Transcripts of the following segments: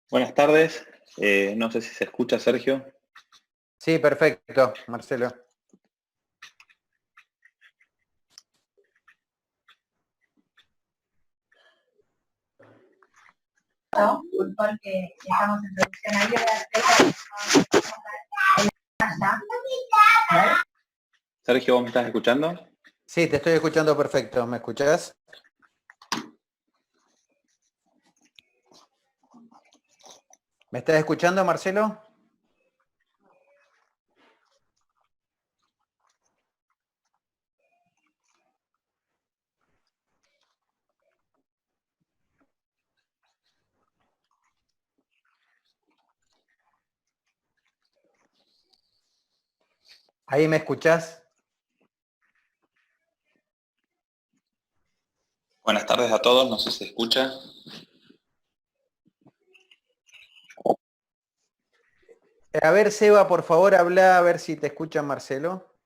Buenas tardes. No sé si se escucha, Sergio. Sí, perfecto, Marcelo. ¿No? Porque estamos en producción. Ahí le voy a Sergio, ¿vos me estás escuchando? Sí, te estoy escuchando perfecto. ¿Me escuchás? ¿Me estás escuchando, Marcelo? ¿Ahí me escuchás? Buenas tardes a todos, no sé si se escucha. A ver, Seba, por favor, habla a ver si te escucha Marcelo.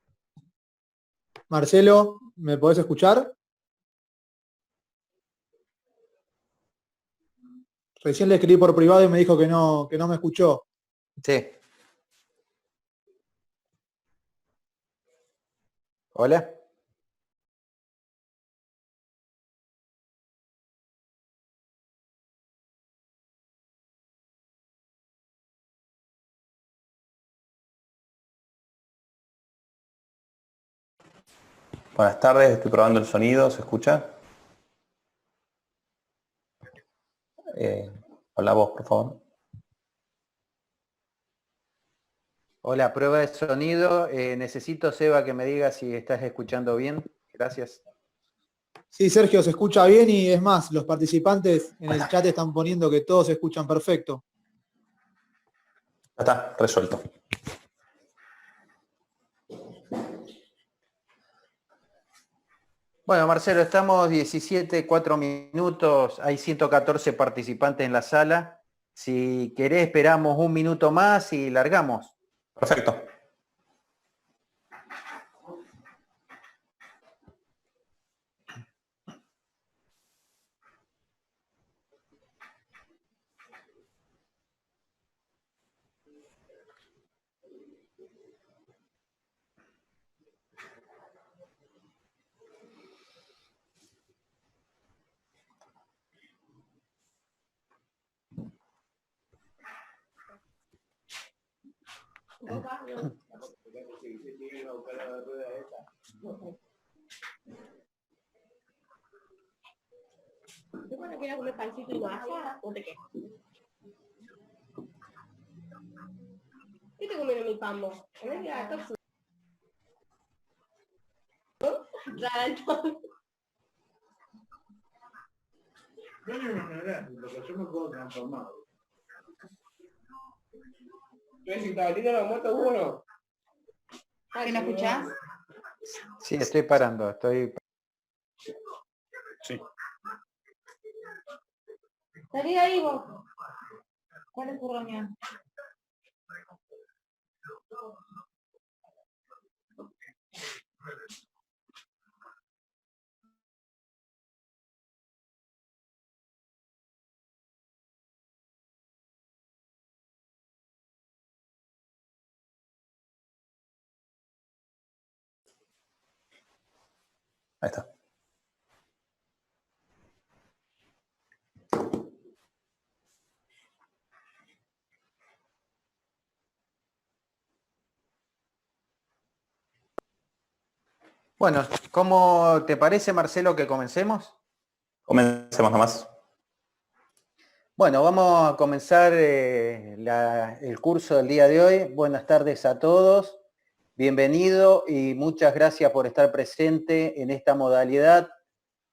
Marcelo, ¿me podés escuchar? Recién le escribí por privado y me dijo que no me escuchó. Sí. Hola. Buenas tardes, estoy probando el sonido, ¿se escucha? Hola vos, por favor. Hola, prueba de sonido. Necesito, Seba, que me diga si estás escuchando bien. Gracias. Sí, Sergio, se escucha bien y es más, los participantes en el chat están poniendo que todos se escuchan perfecto. Ya está, resuelto. Bueno, Marcelo, estamos 4 minutos. Hay 114 participantes en la sala. Si querés, esperamos un minuto más y largamos. Perfecto. ¿Tú cuando quieras comer pancito y masa o te qué? ¿Qué te comieron mi pambo? ¿No? Yo no imaginaré, porque yo me puedo transformar. ¿Qué sin tabatito me muerto uno? ¿Que no escuchás? Sí, estoy parando. Sí. Salí de ahí vos. ¿Cuál es tu reunión? Ahí está. Bueno, ¿cómo te parece, Marcelo, que comencemos? Comencemos nomás. Bueno, vamos a comenzar el curso del día de hoy. Buenas tardes a todos. Bienvenido y muchas gracias por estar presente en esta modalidad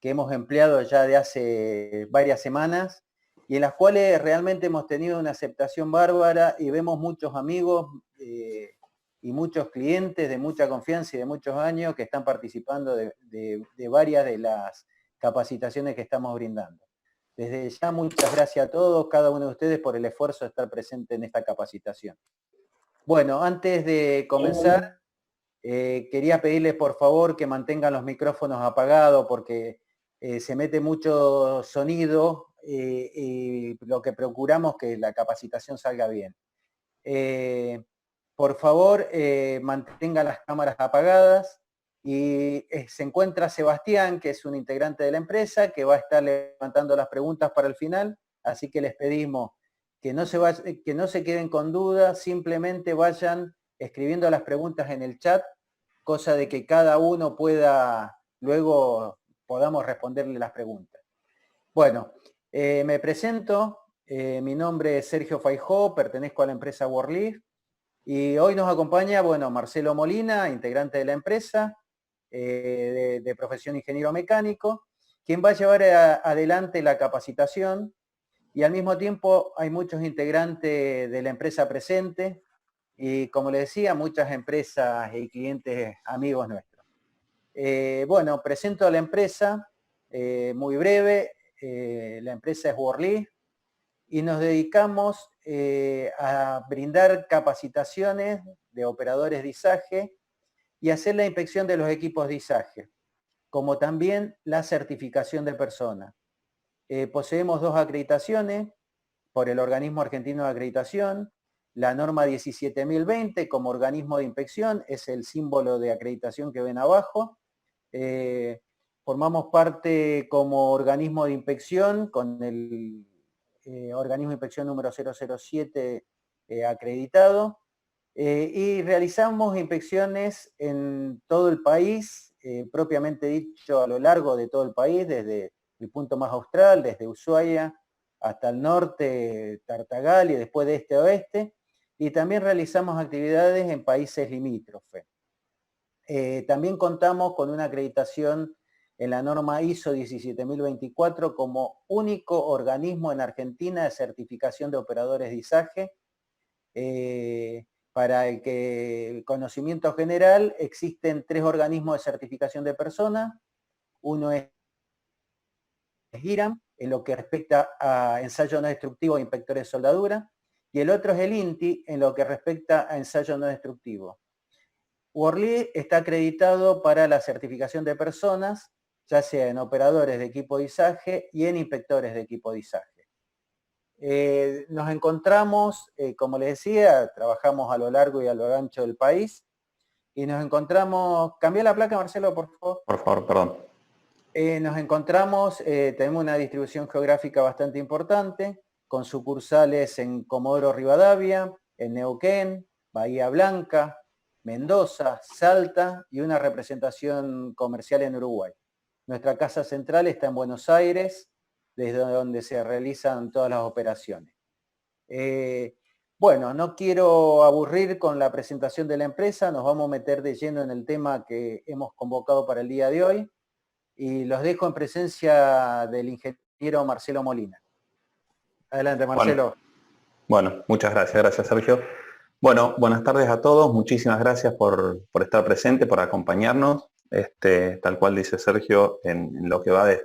que hemos empleado ya de hace varias semanas y en las cuales realmente hemos tenido una aceptación bárbara y vemos muchos amigos y muchos clientes de mucha confianza y de muchos años que están participando de varias de las capacitaciones que estamos brindando. Desde ya, muchas gracias a todos, cada uno de ustedes, por el esfuerzo de estar presente en esta capacitación. Bueno, antes de comenzar, quería pedirles por favor que mantengan los micrófonos apagados porque se mete mucho sonido y lo que procuramos que la capacitación salga bien. Por favor, mantenga las cámaras apagadas y se encuentra Sebastián, que es un integrante de la empresa, que va a estar levantando las preguntas para el final, así que les pedimos que no se queden con dudas, simplemente vayan escribiendo las preguntas en el chat, cosa de que cada uno luego podamos responderle las preguntas. Bueno, me presento, mi nombre es Sergio Faijó, pertenezco a la empresa Worleaf, y hoy nos acompaña, bueno, Marcelo Molina, integrante de la empresa, de profesión ingeniero mecánico, quien va a llevar adelante la capacitación, y al mismo tiempo hay muchos integrantes de la empresa presentes, y como les decía, muchas empresas y clientes amigos nuestros. Bueno, presento a la empresa, muy breve, la empresa es Worleaf, y nos dedicamos a brindar capacitaciones de operadores de izaje y hacer la inspección de los equipos de izaje, como también la certificación de personas. Poseemos 2 acreditaciones por el Organismo Argentino de Acreditación, la norma 17020 como organismo de inspección, es el símbolo de acreditación que ven abajo. Formamos parte como organismo de inspección con el organismo de inspección número 007 acreditado, y realizamos inspecciones en todo el país, propiamente dicho a lo largo de todo el país, desde el punto más austral, desde Ushuaia hasta el norte, Tartagal, y después de este a oeste, y también realizamos actividades en países limítrofes. También contamos con una acreditación en la norma ISO 17024 como único organismo en Argentina de certificación de operadores de izaje. Para el conocimiento general, existen 3 organismos de certificación de personas. Uno es GIRAM, en lo que respecta a ensayo no destructivo e inspectores de soldadura, y el otro es el INTI, en lo que respecta a ensayo no destructivo. Worleaf está acreditado para la certificación de personas, ya sea en operadores de equipo de izaje y en inspectores de equipo de izaje. Nos encontramos, como les decía, trabajamos a lo largo y a lo ancho del país, y nos encontramos, cambia la placa, Marcelo, por favor. Por favor, perdón. Nos encontramos, tenemos una distribución geográfica bastante importante, con sucursales en Comodoro Rivadavia, en Neuquén, Bahía Blanca, Mendoza, Salta y una representación comercial en Uruguay. Nuestra casa central está en Buenos Aires, desde donde se realizan todas las operaciones. Bueno, no quiero aburrir con la presentación de la empresa, nos vamos a meter de lleno en el tema que hemos convocado para el día de hoy, y los dejo en presencia del ingeniero Marcelo Molina. Adelante, Marcelo. Bueno, muchas gracias. Gracias, Sergio. Bueno, buenas tardes a todos. Muchísimas gracias por estar presente, por acompañarnos. Tal cual dice Sergio, en lo que va de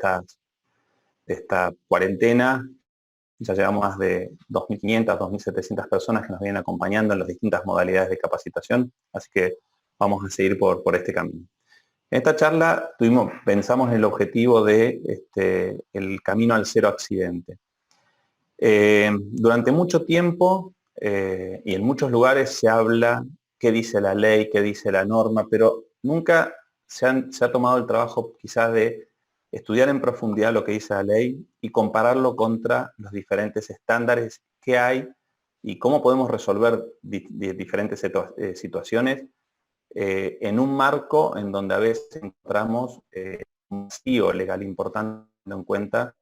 esta cuarentena, ya llevamos más de 2.500, 2.700 personas que nos vienen acompañando en las distintas modalidades de capacitación, así que vamos a seguir por este camino. En esta charla pensamos en el objetivo de el camino al cero accidente. Durante mucho tiempo y en muchos lugares se habla qué dice la ley, qué dice la norma, pero nunca se ha tomado el trabajo quizás de estudiar en profundidad lo que dice la ley y compararlo contra los diferentes estándares que hay y cómo podemos resolver diferentes situaciones en un marco en donde a veces encontramos un vacío legal importante, teniendo en cuenta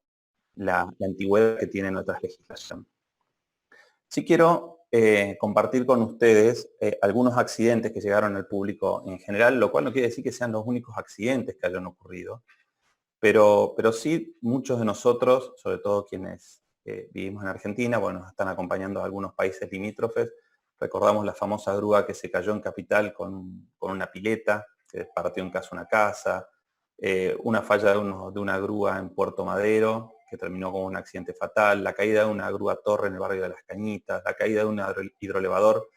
la antigüedad que tiene nuestra legislación. Sí quiero compartir con ustedes algunos accidentes que llegaron al público en general, lo cual no quiere decir que sean los únicos accidentes que hayan ocurrido, pero sí muchos de nosotros, sobre todo quienes vivimos en Argentina, bueno, nos están acompañando algunos países limítrofes. Recordamos la famosa grúa que se cayó en Capital con una pileta, que partió en casa una casa, una falla de una grúa en Puerto Madero, que terminó con un accidente fatal, la caída de una grúa torre en el barrio de Las Cañitas, la caída de un hidroelevador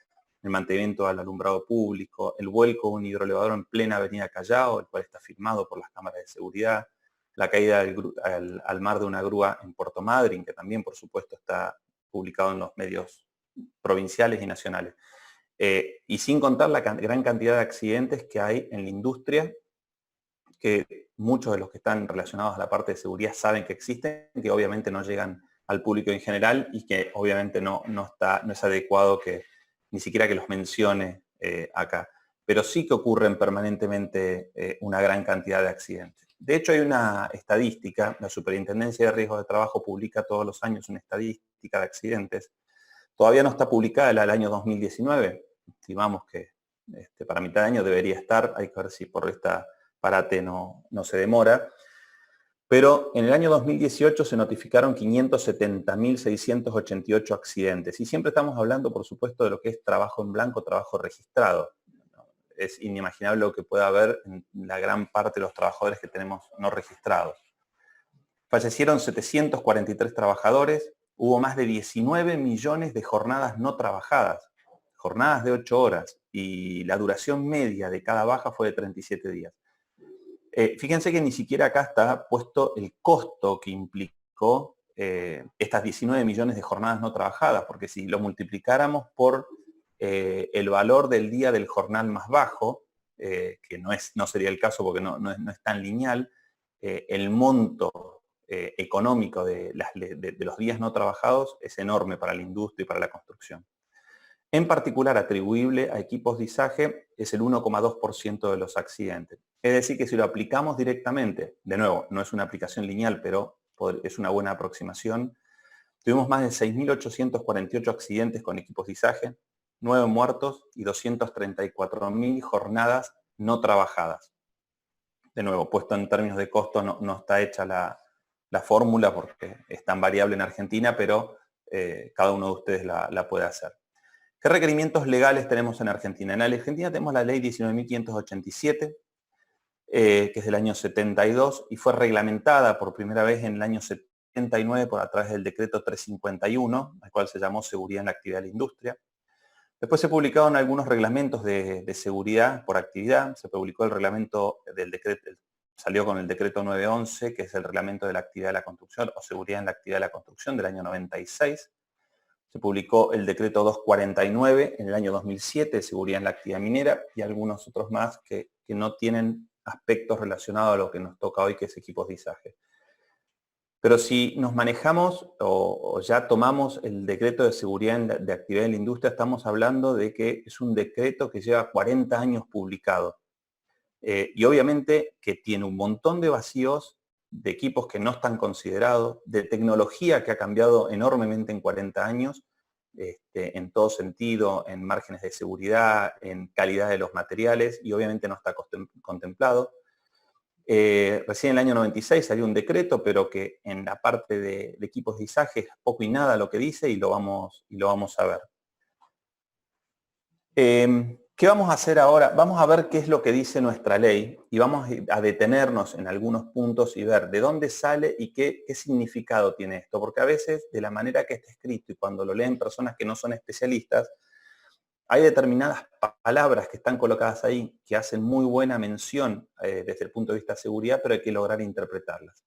en el mantenimiento al alumbrado público, el vuelco de un hidroelevador en plena avenida Callao, el cual está filmado por las cámaras de seguridad, la caída al mar de una grúa en Puerto Madryn, que también, por supuesto, está publicado en los medios provinciales y nacionales. Y sin contar la gran cantidad de accidentes que hay en la industria, que muchos de los que están relacionados a la parte de seguridad saben que existen, que obviamente no llegan al público en general y que obviamente no es adecuado que ni siquiera que los mencione acá. Pero sí que ocurren permanentemente una gran cantidad de accidentes. De hecho, hay una estadística, la Superintendencia de Riesgos de Trabajo publica todos los años una estadística de accidentes. Todavía no está publicada la del año 2019. Estimamos que para mitad de año debería estar, hay que ver si por esta parate no se demora. Pero en el año 2018 se notificaron 570.688 accidentes. Y siempre estamos hablando, por supuesto, de lo que es trabajo en blanco, trabajo registrado. Es inimaginable lo que pueda haber en la gran parte de los trabajadores que tenemos no registrados. Fallecieron 743 trabajadores, hubo más de 19 millones de jornadas no trabajadas, jornadas de 8 horas, y la duración media de cada baja fue de 37 días. Fíjense que ni siquiera acá está puesto el costo que implicó estas 19 millones de jornadas no trabajadas, porque si lo multiplicáramos por el valor del día del jornal más bajo, que no sería el caso porque no es tan lineal, el monto económico de los días no trabajados es enorme para la industria y para la construcción. En particular, atribuible a equipos de izaje es el 1,2% de los accidentes. Es decir, que si lo aplicamos directamente, de nuevo, no es una aplicación lineal, pero es una buena aproximación, tuvimos más de 6.848 accidentes con equipos de izaje, 9 muertos y 234.000 jornadas no trabajadas. De nuevo, puesto en términos de costo, no está hecha la fórmula porque es tan variable en Argentina, pero cada uno de ustedes la puede hacer. ¿Qué requerimientos legales tenemos en Argentina? En Argentina tenemos la ley 19.587, que es del año 72, y fue reglamentada por primera vez en el año 79 a través del decreto 351, al cual se llamó Seguridad en la Actividad de la Industria. Después se publicaron algunos reglamentos de seguridad por actividad. Se publicó el reglamento del decreto, salió con el decreto 911, que es el reglamento de la actividad de la construcción o seguridad en la actividad de la construcción del año 96. Se publicó el decreto 249 en el año 2007, de seguridad en la actividad minera, y algunos otros más que no tienen aspectos relacionados a lo que nos toca hoy, que es equipos de izaje. Pero si nos manejamos o ya tomamos el decreto de seguridad de actividad en la industria, estamos hablando de que es un decreto que lleva 40 años publicado. Y obviamente que tiene un montón de vacíos, de equipos que no están considerados, de tecnología que ha cambiado enormemente en 40 años, en todo sentido, en márgenes de seguridad, en calidad de los materiales, y obviamente no está contemplado. Recién en el año 96 salió un decreto, pero que en la parte de equipos de izaje es poco y nada lo que dice, y lo vamos a ver. ¿Qué vamos a hacer ahora? Vamos a ver qué es lo que dice nuestra ley y vamos a detenernos en algunos puntos y ver de dónde sale y qué significado tiene esto. Porque a veces, de la manera que está escrito y cuando lo leen personas que no son especialistas, hay determinadas palabras que están colocadas ahí que hacen muy buena mención desde el punto de vista de seguridad, pero hay que lograr interpretarlas.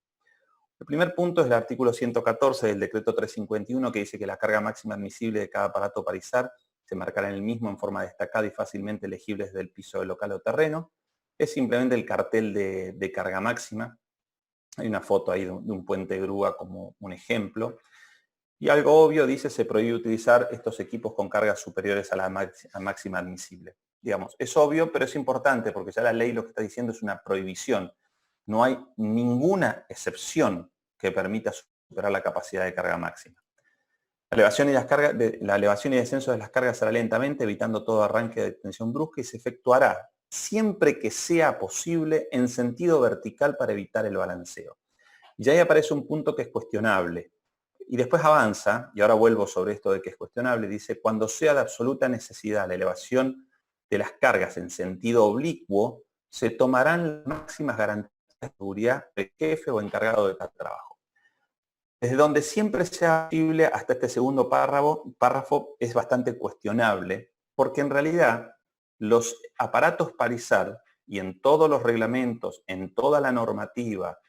El primer punto es el artículo 114 del decreto 351, que dice que la carga máxima admisible de cada aparato para izar se marcará en el mismo en forma destacada y fácilmente legible desde el piso del local o terreno. Es simplemente el cartel de carga máxima. Hay una foto ahí de un puente de grúa como un ejemplo. Y algo obvio dice, se prohíbe utilizar estos equipos con cargas superiores a la máxima admisible. Digamos, es obvio, pero es importante porque ya la ley lo que está diciendo es una prohibición. No hay ninguna excepción que permita superar la capacidad de carga máxima. La elevación y descenso de las cargas será lentamente, evitando todo arranque de tensión brusca, y se efectuará siempre que sea posible en sentido vertical para evitar el balanceo. Y ahí aparece un punto que es cuestionable. Y después avanza, y ahora vuelvo sobre esto de que es cuestionable, dice, cuando sea de absoluta necesidad la elevación de las cargas en sentido oblicuo, se tomarán las máximas garantías de seguridad del jefe o encargado de tal trabajo. Desde donde siempre sea posible hasta este segundo párrafo es bastante cuestionable, porque en realidad los aparatos para izar, y en todos los reglamentos, en toda la normativa,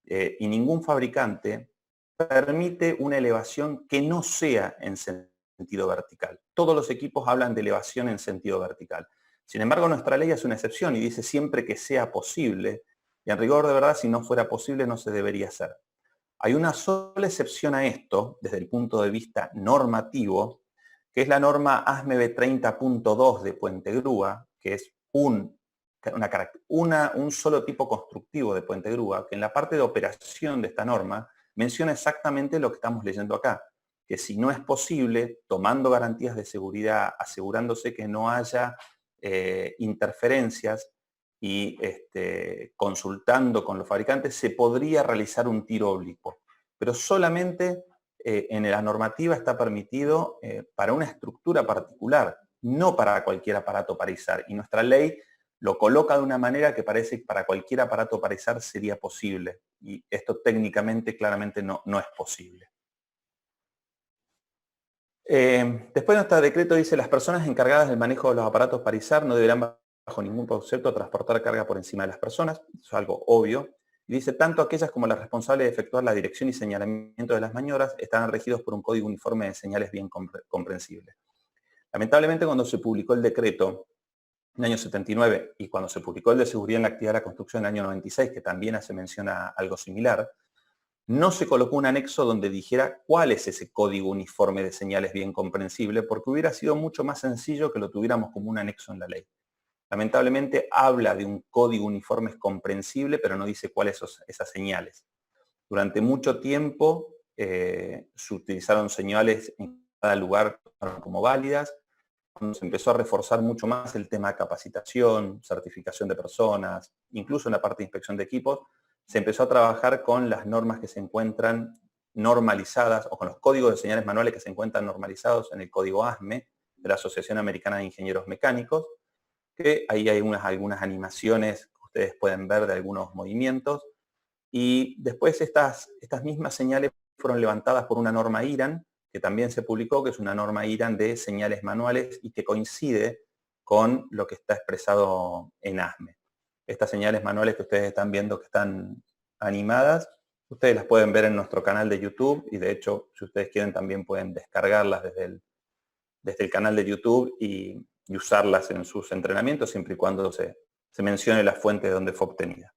y ningún fabricante permite una elevación que no sea en sentido vertical. Todos los equipos hablan de elevación en sentido vertical. Sin embargo, nuestra ley es una excepción y dice siempre que sea posible, y en rigor de verdad, si no fuera posible, no se debería hacer. Hay una sola excepción a esto, desde el punto de vista normativo, que es la norma ASME B30.2 de Puente Grúa, que es un solo tipo constructivo de puente grúa, que en la parte de operación de esta norma menciona exactamente lo que estamos leyendo acá, que si no es posible, tomando garantías de seguridad, asegurándose que no haya interferencias y consultando con los fabricantes, se podría realizar un tiro oblicuo. Pero solamente en la normativa está permitido para una estructura particular, no para cualquier aparato para izar. Y nuestra ley lo coloca de una manera que parece que para cualquier aparato para izar sería posible. Y esto técnicamente claramente no es posible. Después nuestro decreto dice: las personas encargadas del manejo de los aparatos para izar no deberán bajo ningún concepto transportar carga por encima de las personas. Eso es algo obvio. Y dice: tanto aquellas como las responsables de efectuar la dirección y señalamiento de las maniobras estarán regidos por un código uniforme de señales bien comprensible. Lamentablemente, cuando se publicó el decreto en el año 79 y cuando se publicó el de seguridad en la actividad de la construcción en el año 96, que también hace mención a algo similar, no se colocó un anexo donde dijera cuál es ese código uniforme de señales bien comprensible, porque hubiera sido mucho más sencillo que lo tuviéramos como un anexo en la ley. Lamentablemente habla de un código uniforme comprensible, pero no dice cuáles son esas señales. Durante mucho tiempo se utilizaron señales en cada lugar como válidas. Cuando se empezó a reforzar mucho más el tema de capacitación, certificación de personas, incluso en la parte de inspección de equipos, se empezó a trabajar con las normas que se encuentran normalizadas o con los códigos de señales manuales que se encuentran normalizados en el código ASME de la Asociación Americana de Ingenieros Mecánicos, que ahí hay algunas animaciones que ustedes pueden ver de algunos movimientos. Y después estas mismas señales fueron levantadas por una norma IRAN, que también se publicó, que es una norma IRAN de señales manuales y que coincide con lo que está expresado en ASME. Estas señales manuales que ustedes están viendo que están animadas, ustedes las pueden ver en nuestro canal de YouTube y de hecho, si ustedes quieren, también pueden descargarlas desde el canal de YouTube y usarlas en sus entrenamientos, siempre y cuando se mencione la fuente de donde fue obtenida.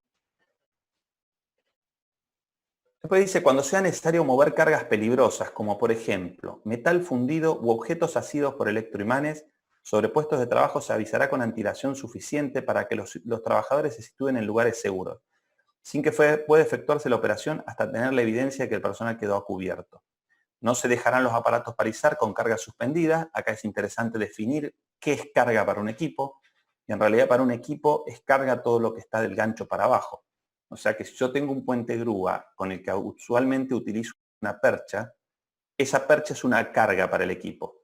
Después dice: cuando sea necesario mover cargas peligrosas, como por ejemplo metal fundido u objetos asidos por electroimanes, sobre puestos de trabajo se avisará con antelación suficiente para que los trabajadores se sitúen en lugares seguros, sin que pueda efectuarse la operación hasta tener la evidencia de que el personal quedó a cubierto. No se dejarán los aparatos para izar con cargas suspendidas. Acá es interesante definir qué es carga para un equipo, y en realidad para un equipo es carga todo lo que está del gancho para abajo. O sea que si yo tengo un puente grúa con el que usualmente utilizo una percha, esa percha es una carga para el equipo.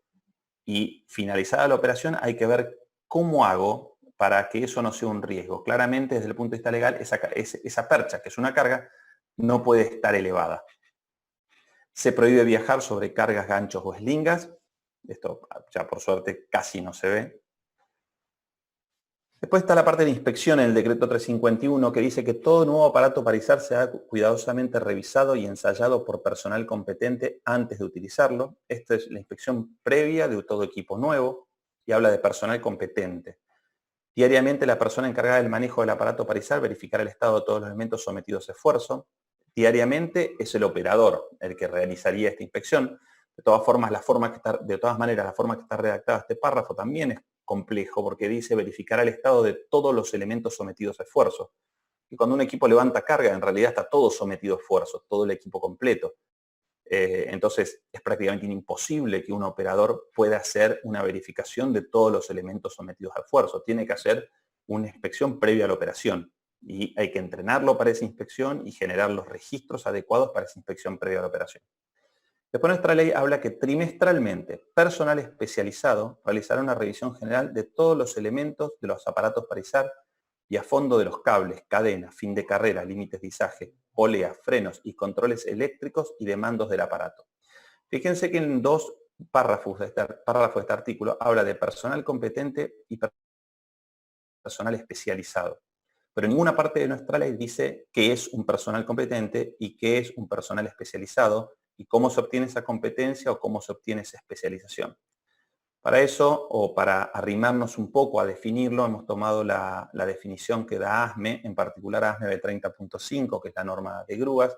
Y finalizada la operación hay que ver cómo hago para que eso no sea un riesgo. Claramente desde el punto de vista legal esa percha, que es una carga, no puede estar elevada. Se prohíbe viajar sobre cargas, ganchos o eslingas. Esto ya por suerte casi no se ve. Después está la parte de inspección en el decreto 351, que dice que todo nuevo aparato para izar será cuidadosamente revisado y ensayado por personal competente antes de utilizarlo. Esta es la inspección previa de todo equipo nuevo y habla de personal competente. Diariamente la persona encargada del manejo del aparato para izar verificará el estado de todos los elementos sometidos a esfuerzo. Diariamente es el operador el que realizaría esta inspección. De todas maneras, la forma que está redactada este párrafo también es complejo, porque dice verificar el estado de todos los elementos sometidos a esfuerzo. Y cuando un equipo levanta carga, en realidad está todo sometido a esfuerzo, todo el equipo completo. Entonces es prácticamente imposible que un operador pueda hacer una verificación de todos los elementos sometidos a esfuerzo. Tiene que hacer una inspección previa a la operación. Y hay que entrenarlo para esa inspección y generar los registros adecuados para esa inspección previa a la operación. Después nuestra ley habla que trimestralmente personal especializado realizará una revisión general de todos los elementos de los aparatos para izar y a fondo de los cables, cadenas, fin de carrera, límites de izaje, poleas, frenos y controles eléctricos y de mandos del aparato. Fíjense que en dos párrafos de este artículo habla de personal competente y personal especializado. pero ninguna parte de nuestra ley dice qué es un personal competente y qué es un personal especializado y cómo se obtiene esa competencia o cómo se obtiene esa especialización. Para eso, o para arrimarnos un poco a definirlo, hemos tomado la definición que da ASME, en particular ASME B30.5, que es la norma de grúas,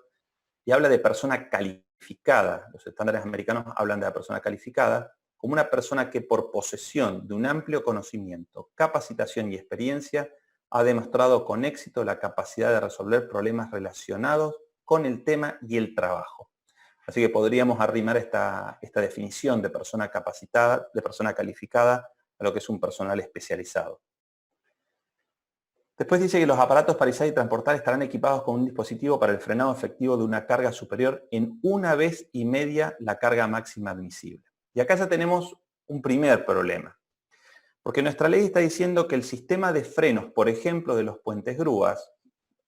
y habla de persona calificada. Los estándares americanos hablan de la persona calificada como una persona que por posesión de un amplio conocimiento, capacitación y experiencia ha demostrado con éxito la capacidad de resolver problemas relacionados con el tema y el trabajo. Así que podríamos arrimar esta definición de persona capacitada, de persona calificada, a lo que es un personal especializado. Después dice que los aparatos para izar y transportar estarán equipados con un dispositivo para el frenado efectivo de una carga superior en 1,5 veces la carga máxima admisible. Y acá ya tenemos un primer problema. Porque nuestra ley está diciendo que el sistema de frenos, por ejemplo, de los puentes grúas,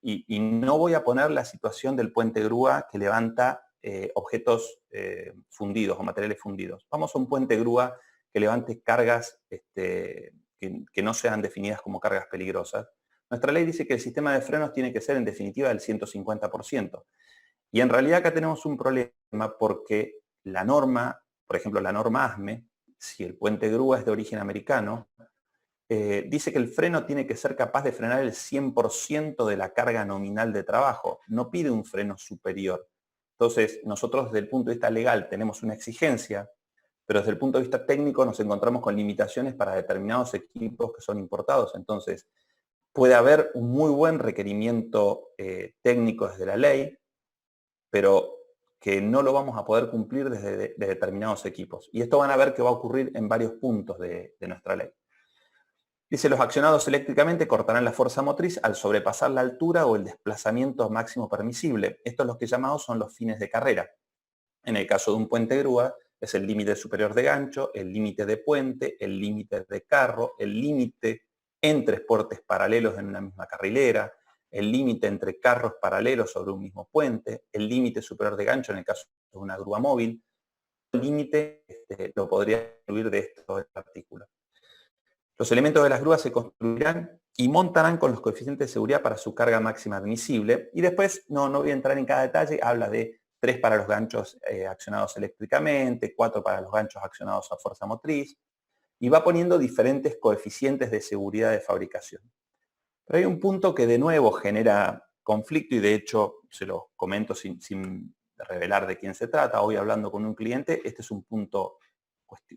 y no voy a poner la situación del puente grúa que levanta objetos fundidos o materiales fundidos. Vamos a un puente grúa que levante cargas que no sean definidas como cargas peligrosas. Nuestra ley dice que el sistema de frenos tiene que ser en definitiva del 150%. Y en realidad acá tenemos un problema porque la norma, por ejemplo la norma ASME, si el puente grúa es de origen americano, dice que el freno tiene que ser capaz de frenar el 100% de la carga nominal de trabajo. No pide un freno superior. Entonces, nosotros desde el punto de vista legal tenemos una exigencia, pero desde el punto de vista técnico nos encontramos con limitaciones para determinados equipos que son importados. Entonces, puede haber un muy buen requerimiento técnico desde la ley, pero que no lo vamos a poder cumplir desde determinados equipos. Y esto van a ver que va a ocurrir en varios puntos de nuestra ley. Dice, los accionados eléctricamente cortarán la fuerza motriz al sobrepasar la altura o el desplazamiento máximo permisible. Estos los que llamados son los fines de carrera. En el caso de un puente grúa, es el límite superior de gancho, el límite de puente, el límite de carro, el límite entre transportes paralelos en una misma carrilera, el límite entre carros paralelos sobre un mismo puente, el límite superior de gancho en el caso de una grúa móvil. El límite lo podría incluir de estos artículos. Los elementos de las grúas se construirán y montarán con los coeficientes de seguridad para su carga máxima admisible. Y después, no voy a entrar en cada detalle, habla de 3 para los ganchos accionados eléctricamente, 4 para los ganchos accionados a fuerza motriz, y va poniendo diferentes coeficientes de seguridad de fabricación. Pero hay un punto que de nuevo genera conflicto y de hecho se lo comento sin revelar de quién se trata. Hoy hablando con un cliente, este es un punto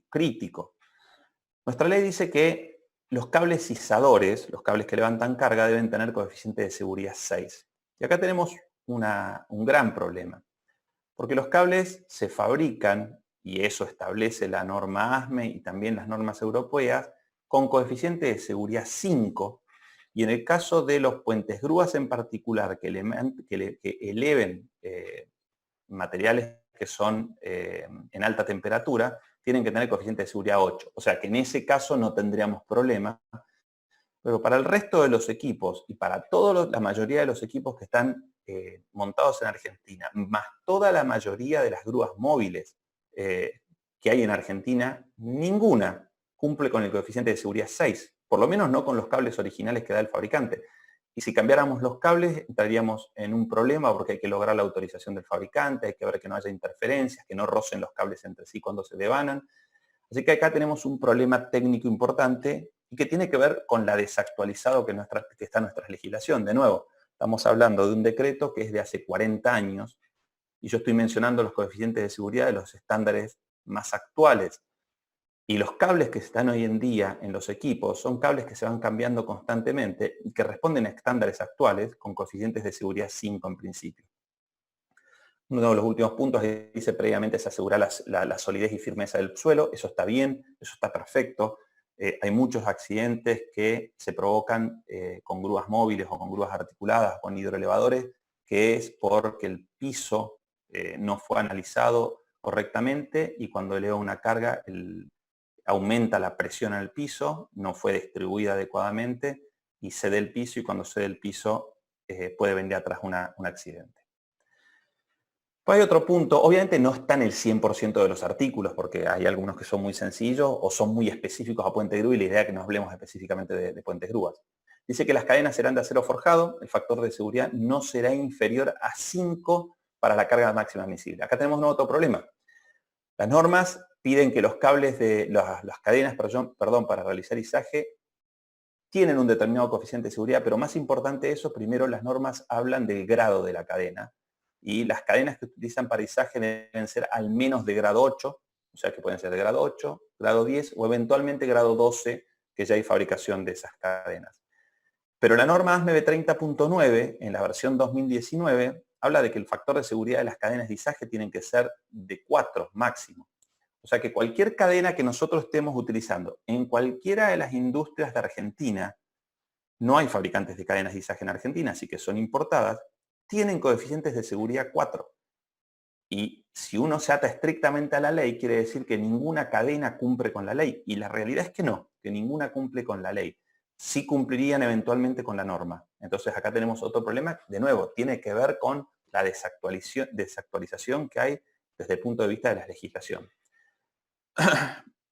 crítico. Nuestra ley dice que los cables izadores, los cables que levantan carga, deben tener coeficiente de seguridad 6. Y acá tenemos un gran problema. Porque los cables se fabrican, y eso establece la norma ASME y también las normas europeas, con coeficiente de seguridad 5. Y en el caso de los puentes grúas en particular, que eleven materiales que son en alta temperatura, tienen que tener coeficiente de seguridad 8. O sea que en ese caso no tendríamos problema. Pero para el resto de los equipos y para la mayoría de los equipos que están montados en Argentina, más toda la mayoría de las grúas móviles que hay en Argentina, ninguna cumple con el coeficiente de seguridad 6. Por lo menos no con los cables originales que da el fabricante. Y si cambiáramos los cables, entraríamos en un problema porque hay que lograr la autorización del fabricante, hay que ver que no haya interferencias, que no rocen los cables entre sí cuando se devanan. Así que acá tenemos un problema técnico importante y que tiene que ver con la desactualizado que está nuestra legislación. De nuevo, estamos hablando de un decreto que es de hace 40 años y yo estoy mencionando los coeficientes de seguridad de los estándares más actuales. Y los cables que están hoy en día en los equipos son cables que se van cambiando constantemente y que responden a estándares actuales con coeficientes de seguridad 5 en principio. Uno de los últimos puntos dice previamente se asegura la solidez y firmeza del suelo. Eso está bien, eso está perfecto. Hay muchos accidentes que se provocan con grúas móviles o con grúas articuladas, con hidroelevadores, que es porque el piso no fue analizado correctamente y cuando eleva una carga aumenta la presión al piso, no fue distribuida adecuadamente y cede el piso y cuando cede el piso puede venir atrás un accidente. Pues hay otro punto, obviamente no está en el 100% de los artículos porque hay algunos que son muy sencillos o son muy específicos a puente grúa y la idea es que nos hablemos específicamente de puentes grúas. Dice que las cadenas serán de acero forjado, el factor de seguridad no será inferior a 5 para la carga máxima admisible. Acá tenemos otro problema. Las normas piden que los cables de las cadenas, perdón, para realizar izaje tienen un determinado coeficiente de seguridad, pero más importante eso, primero las normas hablan del grado de la cadena. Y las cadenas que utilizan para izaje deben ser al menos de grado 8, o sea que pueden ser de grado 8, grado 10 o eventualmente grado 12, que ya hay fabricación de esas cadenas. Pero la norma ASME B30.9, en la versión 2019, habla de que el factor de seguridad de las cadenas de izaje tienen que ser de 4 máximo. O sea que cualquier cadena que nosotros estemos utilizando en cualquiera de las industrias de Argentina, no hay fabricantes de cadenas de izaje en Argentina, así que son importadas, tienen coeficientes de seguridad 4. Y si uno se ata estrictamente a la ley, quiere decir que ninguna cadena cumple con la ley. Y la realidad es que no, que ninguna cumple con la ley. Sí cumplirían eventualmente con la norma. Entonces acá tenemos otro problema, de nuevo, tiene que ver con la desactualización que hay desde el punto de vista de la legislación.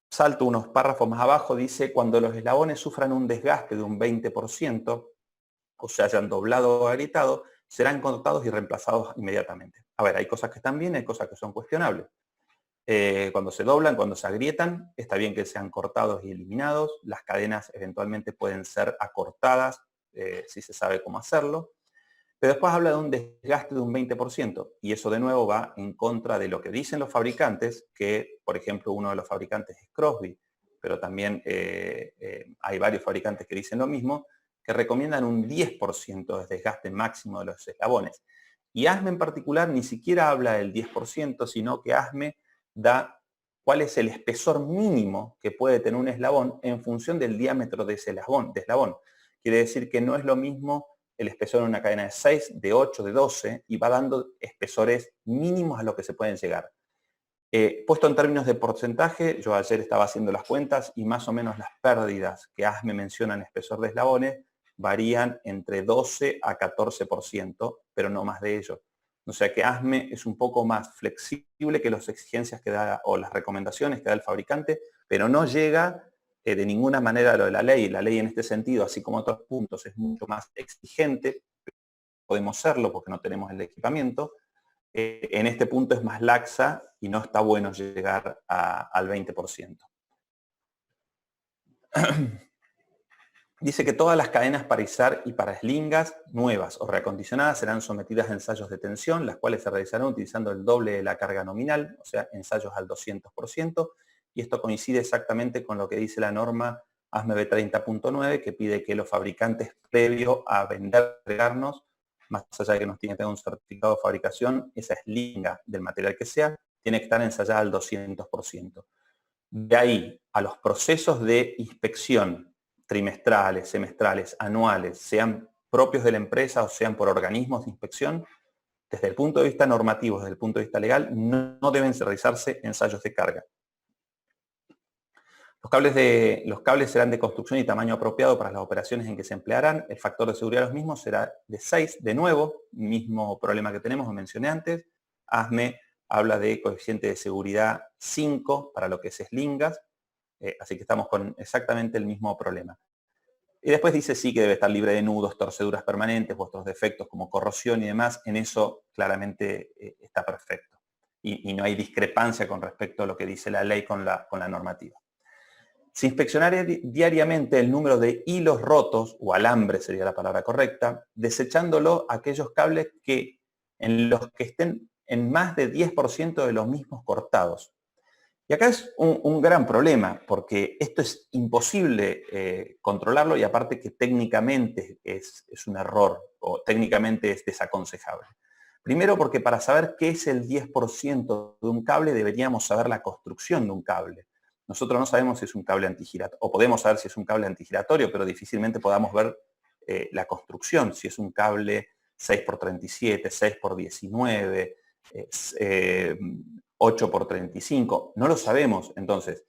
Salto unos párrafos más abajo, dice, cuando los eslabones sufran un desgaste de un 20%, o se hayan doblado o agrietado, serán cortados y reemplazados inmediatamente. A ver, hay cosas que están bien, hay cosas que son cuestionables. Cuando se doblan, cuando se agrietan, está bien que sean cortados y eliminados. Las cadenas eventualmente pueden ser acortadas, si se sabe cómo hacerlo. Pero después habla de un desgaste de un 20%, y eso de nuevo va en contra de lo que dicen los fabricantes, que por ejemplo uno de los fabricantes es Crosby, pero también hay varios fabricantes que dicen lo mismo, que recomiendan un 10% de desgaste máximo de los eslabones. Y ASME en particular ni siquiera habla del 10%, sino que ASME da cuál es el espesor mínimo que puede tener un eslabón en función del diámetro de ese eslabón. Quiere decir que no es lo mismo el espesor en una cadena de 6, de 8, de 12, y va dando espesores mínimos a los que se pueden llegar. Puesto en términos de porcentaje, yo ayer estaba haciendo las cuentas y más o menos las pérdidas que ASME menciona en espesor de eslabones varían entre 12 a 14%, pero no más de ello. O sea que ASME es un poco más flexible que las exigencias que da o las recomendaciones que da el fabricante, pero no llega de ninguna manera a lo de la ley. La ley en este sentido, así como otros puntos, es mucho más exigente. Podemos serlo porque no tenemos el equipamiento. En este punto es más laxa y no está bueno llegar al 20%. Dice que todas las cadenas para izar y para eslingas nuevas o reacondicionadas serán sometidas a ensayos de tensión, las cuales se realizarán utilizando el doble de la carga nominal, o sea, ensayos al 200%, y esto coincide exactamente con lo que dice la norma ASME B30.9, que pide que los fabricantes, previo a entregarnos, más allá de que nos tiene que tener un certificado de fabricación, esa eslinga del material que sea, tiene que estar ensayada al 200%. De ahí a los procesos de inspección trimestrales, semestrales, anuales, sean propios de la empresa o sean por organismos de inspección, desde el punto de vista normativo, desde el punto de vista legal, no deben realizarse ensayos de carga. Los cables serán de construcción y tamaño apropiado para las operaciones en que se emplearán. El factor de seguridad de los mismos será de 6. De nuevo, mismo problema que tenemos, lo mencioné antes. ASME habla de coeficiente de seguridad 5 para lo que es eslingas. Así que estamos con exactamente el mismo problema. Y después dice sí que debe estar libre de nudos, torceduras permanentes, vuestros defectos como corrosión y demás. En eso claramente está perfecto. Y no hay discrepancia con respecto a lo que dice la ley con la normativa. Se inspeccionará diariamente el número de hilos rotos, o alambre sería la palabra correcta, desechándolo aquellos cables en los que estén en más de 10% de los mismos cortados. Y acá es un gran problema, porque esto es imposible controlarlo y aparte que técnicamente es un error o técnicamente es desaconsejable. Primero porque para saber qué es el 10% de un cable deberíamos saber la construcción de un cable. Nosotros no sabemos si es un cable antigiratorio, o podemos saber si es un cable antigiratorio, pero difícilmente podamos ver la construcción, si es un cable 6x37, 6x19, 8x35, no lo sabemos entonces,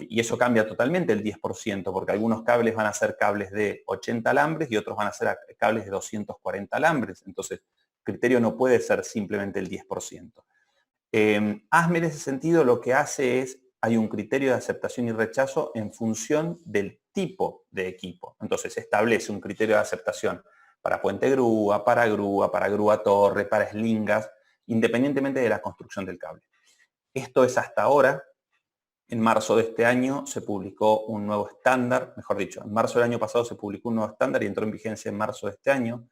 y eso cambia totalmente el 10%, porque algunos cables van a ser cables de 80 alambres y otros van a ser cables de 240 alambres, entonces el criterio no puede ser simplemente el 10%. ASME en ese sentido lo que hace es hay un criterio de aceptación y rechazo en función del tipo de equipo. Entonces establece un criterio de aceptación para puente grúa, para grúa torre, para eslingas, independientemente de la construcción del cable. Esto es hasta ahora. En marzo de este año se publicó un nuevo estándar, mejor dicho, en marzo del año pasado se publicó un nuevo estándar y entró en vigencia en marzo de este año,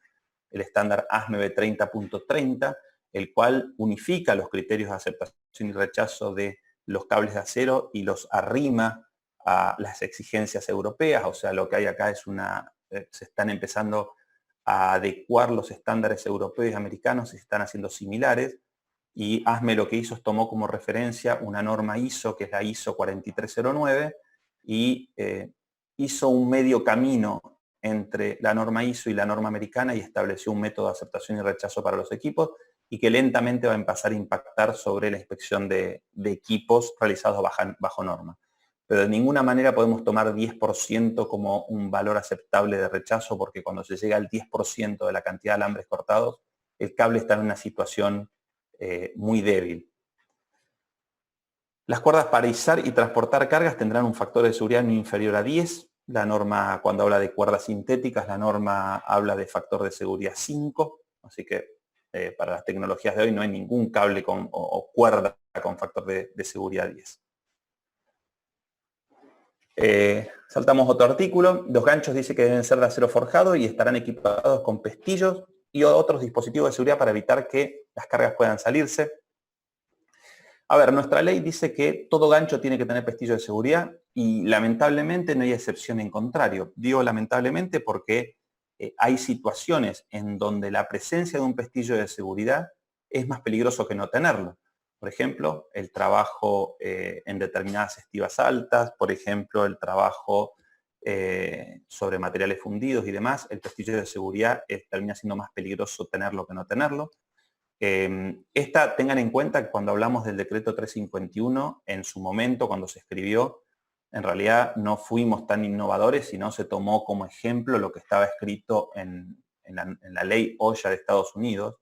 el estándar ASME 30.30, el cual unifica los criterios de aceptación y rechazo de los cables de acero y los arrima a las exigencias europeas. O sea, lo que hay acá es se están empezando a adecuar los estándares europeos y americanos y se están haciendo similares. Y ASME lo que hizo es tomó como referencia una norma ISO, que es la ISO 4309, y hizo un medio camino entre la norma ISO y la norma americana y estableció un método de aceptación y rechazo para los equipos y que lentamente va a empezar a impactar sobre la inspección de equipos realizados bajo norma. Pero de ninguna manera podemos tomar 10% como un valor aceptable de rechazo, porque cuando se llega al 10% de la cantidad de alambres cortados, el cable está en una situación muy débil. Las cuerdas para izar y transportar cargas tendrán un factor de seguridad no inferior a 10. La norma, cuando habla de cuerdas sintéticas, la norma habla de factor de seguridad 5. Así que para las tecnologías de hoy no hay ningún cable o cuerda con factor de seguridad 10. Saltamos otro artículo. Los ganchos dice que deben ser de acero forjado y estarán equipados con pestillos y otros dispositivos de seguridad para evitar que las cargas puedan salirse. A ver, nuestra ley dice que todo gancho tiene que tener pestillo de seguridad y lamentablemente no hay excepción en contrario. Digo lamentablemente porque hay situaciones en donde la presencia de un pestillo de seguridad es más peligroso que no tenerlo. Por ejemplo, el trabajo en determinadas estivas altas, por ejemplo, el trabajo sobre materiales fundidos y demás, el pestillo de seguridad termina siendo más peligroso tenerlo que no tenerlo. Tengan en cuenta que cuando hablamos del decreto 351, en su momento, cuando se escribió, en realidad no fuimos tan innovadores, sino se tomó como ejemplo lo que estaba escrito en la ley Oya de Estados Unidos.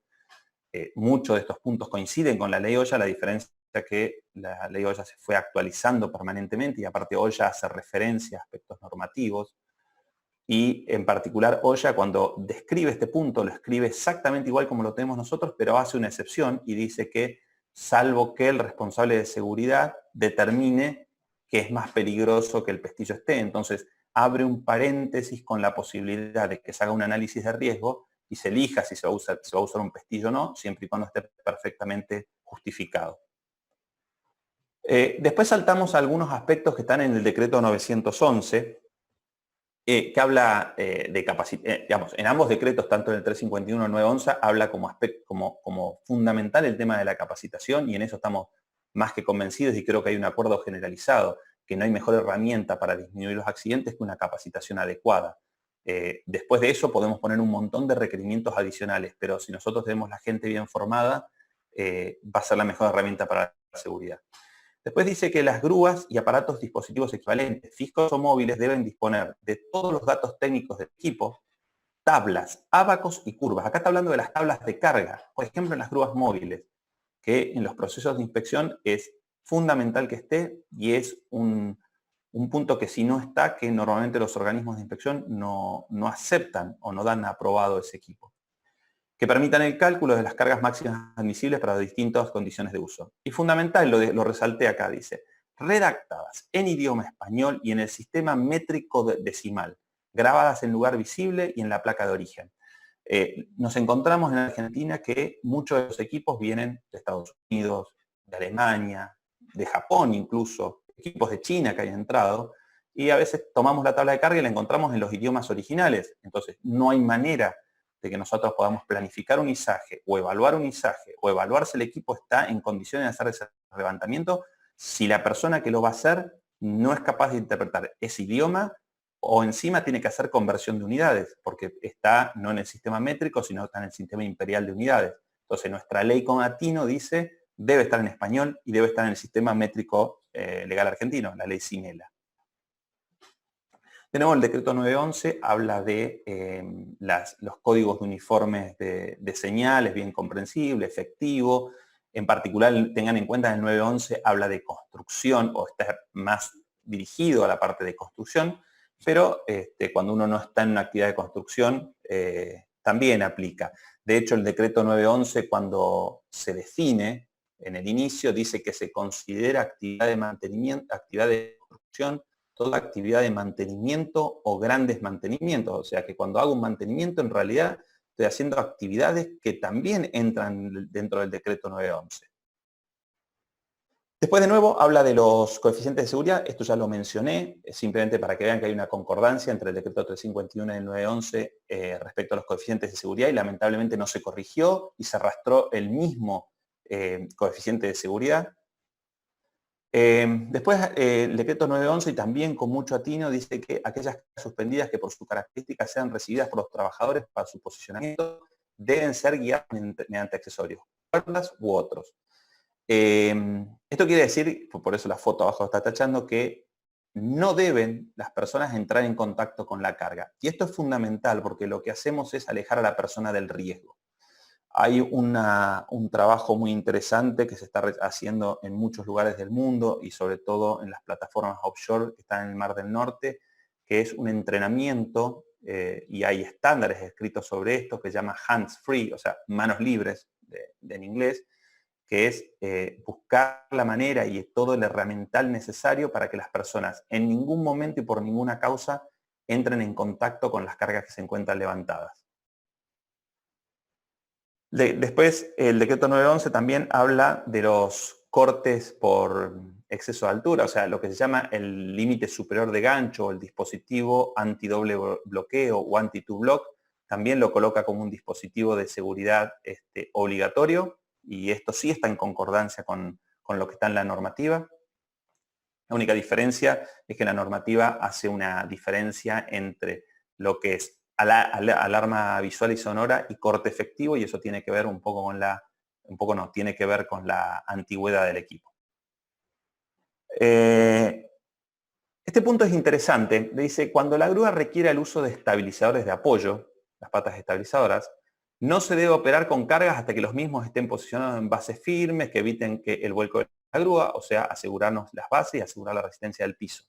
Muchos de estos puntos coinciden con la ley Oya, la diferencia es que la ley Oya se fue actualizando permanentemente y aparte Oya hace referencia a aspectos normativos. Y en particular Oya, cuando describe este punto, lo escribe exactamente igual como lo tenemos nosotros, pero hace una excepción y dice que salvo que el responsable de seguridad determine que es más peligroso que el pestillo esté. Entonces abre un paréntesis con la posibilidad de que se haga un análisis de riesgo y se elija si se va a usar un pestillo o no, siempre y cuando esté perfectamente justificado. Después saltamos a algunos aspectos que están en el decreto 911, que habla de capacidad, digamos, en ambos decretos, tanto en el 351 y el 911, habla como fundamental el tema de la capacitación y en eso estamos más que convencidos y creo que hay un acuerdo generalizado, que no hay mejor herramienta para disminuir los accidentes que una capacitación adecuada. Después de eso podemos poner un montón de requerimientos adicionales, pero si nosotros tenemos la gente bien formada, va a ser la mejor herramienta para la seguridad. Después dice que las grúas y aparatos dispositivos equivalentes, fijos o móviles, deben disponer de todos los datos técnicos del equipo, tablas, ábacos y curvas. Acá está hablando de las tablas de carga, por ejemplo en las grúas móviles, que en los procesos de inspección es fundamental que esté y es un punto que si no está, que normalmente los organismos de inspección no aceptan o no dan aprobado ese equipo. Que permitan el cálculo de las cargas máximas admisibles para distintas condiciones de uso. Y fundamental, lo resalté acá, dice, redactadas en idioma español y en el sistema métrico decimal, grabadas en lugar visible y en la placa de origen. Nos encontramos en Argentina que muchos de los equipos vienen de Estados Unidos, de Alemania, de Japón incluso, equipos de China que hayan entrado, y a veces tomamos la tabla de carga y la encontramos en los idiomas originales. Entonces, no hay manera de que nosotros podamos planificar un izaje o evaluar un izaje o evaluar si el equipo está en condiciones de hacer ese levantamiento si la persona que lo va a hacer no es capaz de interpretar ese idioma o encima tiene que hacer conversión de unidades porque está no en el sistema métrico sino está en el sistema imperial de unidades. Entonces nuestra ley Conatino dice debe estar en español y debe estar en el sistema métrico legal argentino, la ley Sinela. De nuevo, el decreto 911 habla de los códigos de uniformes de señales, bien comprensible, efectivo, En particular, tengan en cuenta que el 911 habla de construcción o está más dirigido a la parte de construcción, pero cuando uno no está en una actividad de construcción, también aplica. De hecho, el decreto 911, cuando se define en el inicio, dice que se considera actividad de mantenimiento, actividad de construcción, toda actividad de mantenimiento o grandes mantenimientos. O sea que cuando hago un mantenimiento, en realidad estoy haciendo actividades que también entran dentro del decreto 911. Después, de nuevo, habla de los coeficientes de seguridad. Esto ya lo mencioné, simplemente para que vean que hay una concordancia entre el decreto 351 y el 911 respecto a los coeficientes de seguridad, y lamentablemente no se corrigió y se arrastró el mismo coeficiente de seguridad. Después, el decreto 911, y también con mucho atino, dice que aquellas cargas suspendidas que por sus características sean recibidas por los trabajadores para su posicionamiento deben ser guiadas mediante accesorios, cuerdas u otros. Esto quiere decir, por eso la foto abajo está tachando, que no deben las personas entrar en contacto con la carga. Y esto es fundamental porque lo que hacemos es alejar a la persona del riesgo. Hay un trabajo muy interesante que se está haciendo en muchos lugares del mundo y sobre todo en las plataformas offshore que están en el Mar del Norte, que es un entrenamiento, y hay estándares escritos sobre esto, que se llama hands free, o sea, manos libres en inglés, que es buscar la manera y todo el herramental necesario para que las personas en ningún momento y por ninguna causa entren en contacto con las cargas que se encuentran levantadas. Después, el decreto 911 también habla de los cortes por exceso de altura, o sea, lo que se llama el límite superior de gancho, o el dispositivo antidoble bloqueo o anti-to-block, también lo coloca como un dispositivo de seguridad obligatorio, y esto sí está en concordancia con lo que está en la normativa. La única diferencia es que la normativa hace una diferencia entre lo que es alarma visual y sonora y corte efectivo, y eso tiene que ver un poco con tiene que ver con la antigüedad del equipo. Este punto es interesante. Dice, cuando la grúa requiere el uso de estabilizadores de apoyo, las patas estabilizadoras, no se debe operar con cargas hasta que los mismos estén posicionados en bases firmes que eviten que el vuelco de la grúa, o sea, asegurarnos las bases y asegurar la resistencia del piso.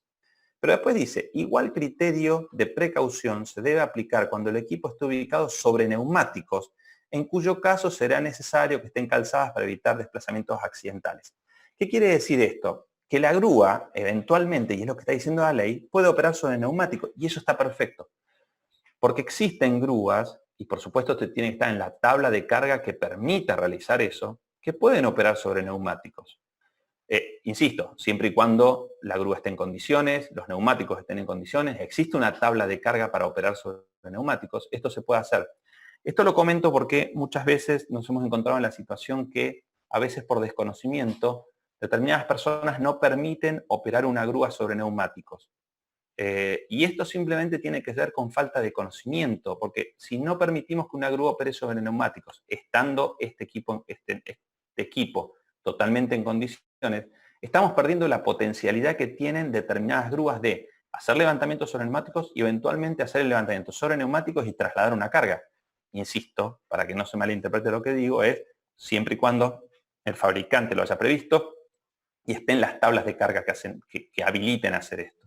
Pero después dice, igual criterio de precaución se debe aplicar cuando el equipo esté ubicado sobre neumáticos, en cuyo caso será necesario que estén calzadas para evitar desplazamientos accidentales. ¿Qué quiere decir esto? Que la grúa, eventualmente, y es lo que está diciendo la ley, puede operar sobre neumáticos, y eso está perfecto. Porque existen grúas, y por supuesto tiene que estar en la tabla de carga que permita realizar eso, que pueden operar sobre neumáticos. Insisto, siempre y cuando la grúa esté en condiciones, los neumáticos estén en condiciones, existe una tabla de carga para operar sobre neumáticos, esto se puede hacer. Esto lo comento porque muchas veces nos hemos encontrado en la situación que a veces por desconocimiento determinadas personas no permiten operar una grúa sobre neumáticos. Y esto simplemente tiene que ver con falta de conocimiento, porque si no permitimos que una grúa opere sobre neumáticos, estando este equipo totalmente en condiciones, estamos perdiendo la potencialidad que tienen determinadas grúas de hacer levantamientos sobre neumáticos y eventualmente hacer el levantamiento sobre neumáticos y trasladar una carga. Insisto, para que no se malinterprete lo que digo, es siempre y cuando el fabricante lo haya previsto y estén las tablas de carga que habiliten hacer esto.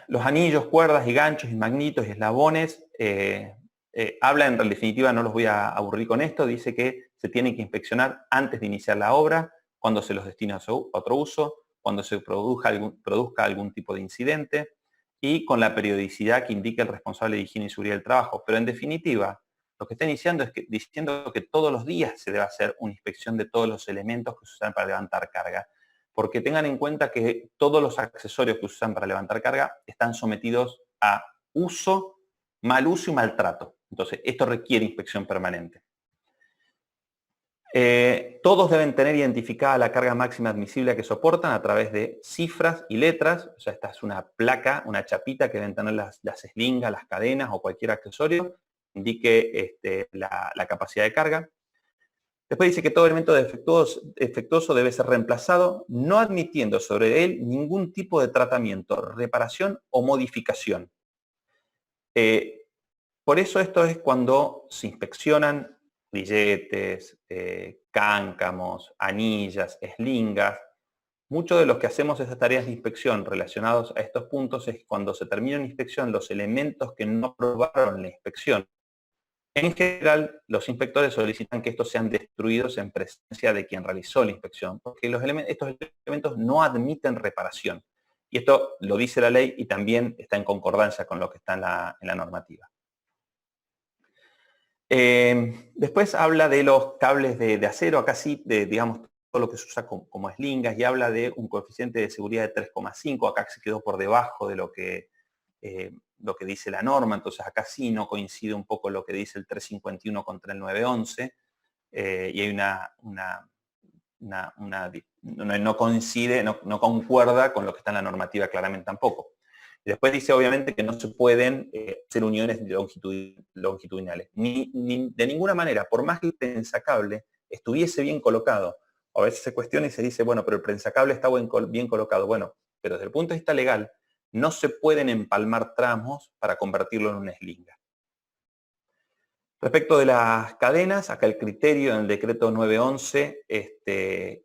Los anillos, cuerdas y ganchos y magnitos y eslabones, habla en definitiva, no los voy a aburrir con esto, dice que se tienen que inspeccionar antes de iniciar la obra, cuando se los destina a otro uso, cuando se produzca algún tipo de incidente y con la periodicidad que indique el responsable de higiene y seguridad del trabajo. Pero en definitiva, lo que está diciendo que todos los días se debe hacer una inspección de todos los elementos que se usan para levantar carga. Porque tengan en cuenta que todos los accesorios que se usan para levantar carga están sometidos a uso, mal uso y maltrato. Entonces, esto requiere inspección permanente. Todos deben tener identificada la carga máxima admisible que soportan a través de cifras y letras. O sea, esta es una placa, una chapita que deben tener las eslingas, las cadenas o cualquier accesorio, indique la capacidad de carga. Después dice que todo elemento defectuoso debe ser reemplazado, no admitiendo sobre él ningún tipo de tratamiento, reparación o modificación. Por eso esto es cuando se inspeccionan grilletes, cáncamos, anillas, eslingas. Muchos de los que hacemos esas tareas de inspección relacionados a estos puntos es cuando se termina una inspección, los elementos que no aprobaron la inspección. En general, los inspectores solicitan que estos sean destruidos en presencia de quien realizó la inspección, porque estos elementos no admiten reparación. Y esto lo dice la ley y también está en concordancia con lo que está en la normativa. Después habla de los cables de acero, acá sí, digamos, todo lo que se usa como eslingas, y habla de un coeficiente de seguridad de 3,5, acá se quedó por debajo de lo que dice la norma, entonces acá sí no coincide un poco lo que dice el 351 contra el 911, y hay no coincide, no concuerda con lo que está en la normativa claramente tampoco. Y después dice obviamente que no se pueden hacer uniones longitudinales, ni de ninguna manera, por más que el prensacable estuviese bien colocado. A veces se cuestiona y se dice, bueno, pero el prensacable está bien colocado. Bueno, pero desde el punto de vista legal, no se pueden empalmar tramos para convertirlo en una eslinga. Respecto de las cadenas, acá el criterio en el decreto 911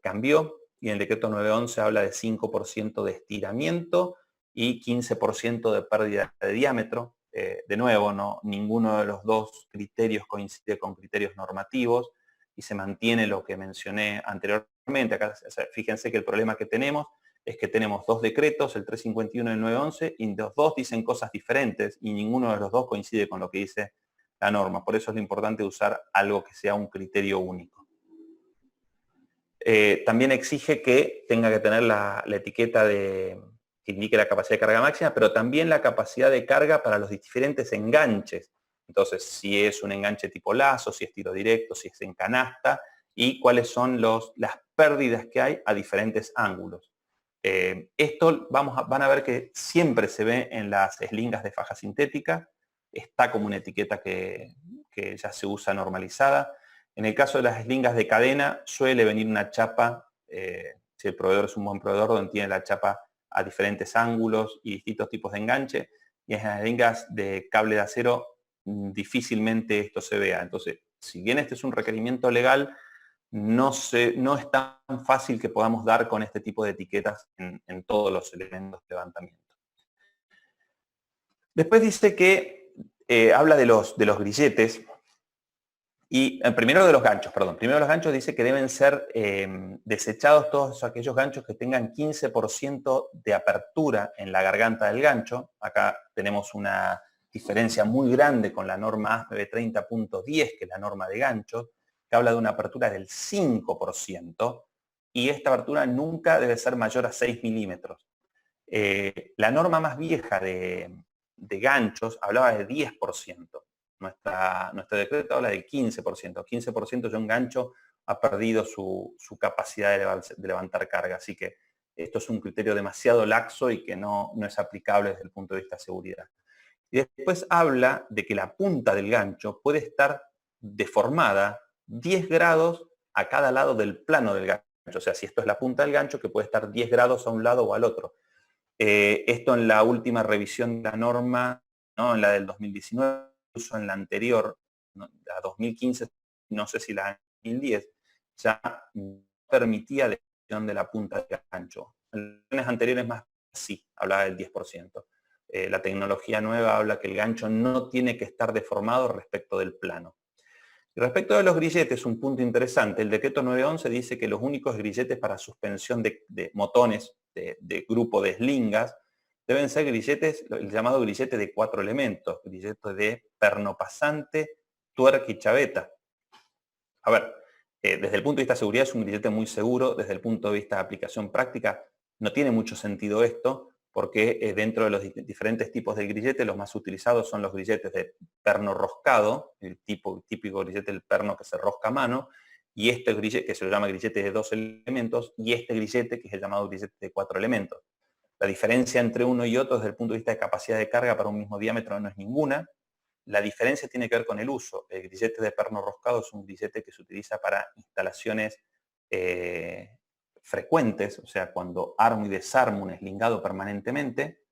cambió, y en el decreto 911 habla de 5% de estiramiento y 15% de pérdida de diámetro. De nuevo, ninguno de los dos criterios coincide con criterios normativos y se mantiene lo que mencioné anteriormente. Acá, fíjense que el problema que tenemos es que tenemos dos decretos, el 351 y el 911, y los dos dicen cosas diferentes y ninguno de los dos coincide con lo que dice la norma. Por eso es lo importante usar algo que sea un criterio único. También exige que tenga que tener la etiqueta que indique la capacidad de carga máxima, pero también la capacidad de carga para los diferentes enganches. Entonces, si es un enganche tipo lazo, si es tiro directo, si es en canasta, y cuáles son las pérdidas que hay a diferentes ángulos. Esto van a ver que siempre se ve en las eslingas de faja sintética, está como una etiqueta que ya se usa normalizada. En el caso de las eslingas de cadena, suele venir una chapa, si el proveedor es un buen proveedor, donde tiene la chapa a diferentes ángulos y distintos tipos de enganche, y en las eslingas de cable de acero difícilmente esto se vea. Entonces, si bien este es un requerimiento legal, no es tan fácil que podamos dar con este tipo de etiquetas en todos los elementos de levantamiento. Después dice que habla de los grilletes. Y primero de los ganchos, dice que deben ser desechados todos aquellos ganchos que tengan 15% de apertura en la garganta del gancho. Acá tenemos una diferencia muy grande con la norma ASME 30.10, que es la norma de ganchos, que habla de una apertura del 5%, y esta apertura nunca debe ser mayor a 6 milímetros. La norma más vieja de ganchos hablaba de 10%. Nuestro decreto habla del 15%. 15% ya un gancho ha perdido su capacidad de levantar carga. Así que esto es un criterio demasiado laxo y que no es aplicable desde el punto de vista de seguridad. Y después habla de que la punta del gancho puede estar deformada 10 grados a cada lado del plano del gancho. O sea, si esto es la punta del gancho, que puede estar 10 grados a un lado o al otro. Esto en la última revisión de la norma, ¿no? En la del 2019, incluso en la anterior, ¿no? La 2015, no sé si la 2010, ya permitía la definición de la punta del gancho. En las anteriores más sí, hablaba del 10%. La tecnología nueva habla que el gancho no tiene que estar deformado respecto del plano. Y respecto de los grilletes, un punto interesante, el decreto 911 dice que los únicos grilletes para suspensión de motones de grupo de eslingas deben ser grilletes, el llamado grillete de 4 elementos, grillete de perno pasante, tuerca y chaveta. A ver, desde el punto de vista de seguridad es un grillete muy seguro, desde el punto de vista de aplicación práctica no tiene mucho sentido esto, porque dentro de los diferentes tipos de grillete, los más utilizados son los grilletes de perno roscado, el típico grillete del perno que se rosca a mano, y este grillete que se lo llama grillete de 2 elementos, y este grillete que es el llamado grillete de 4 elementos. La diferencia entre uno y otro desde el punto de vista de capacidad de carga para un mismo diámetro no es ninguna. La diferencia tiene que ver con el uso. El grillete de perno roscado es un grillete que se utiliza para instalaciones frecuentes, o sea, cuando armo y desarmo un eslingado permanentemente,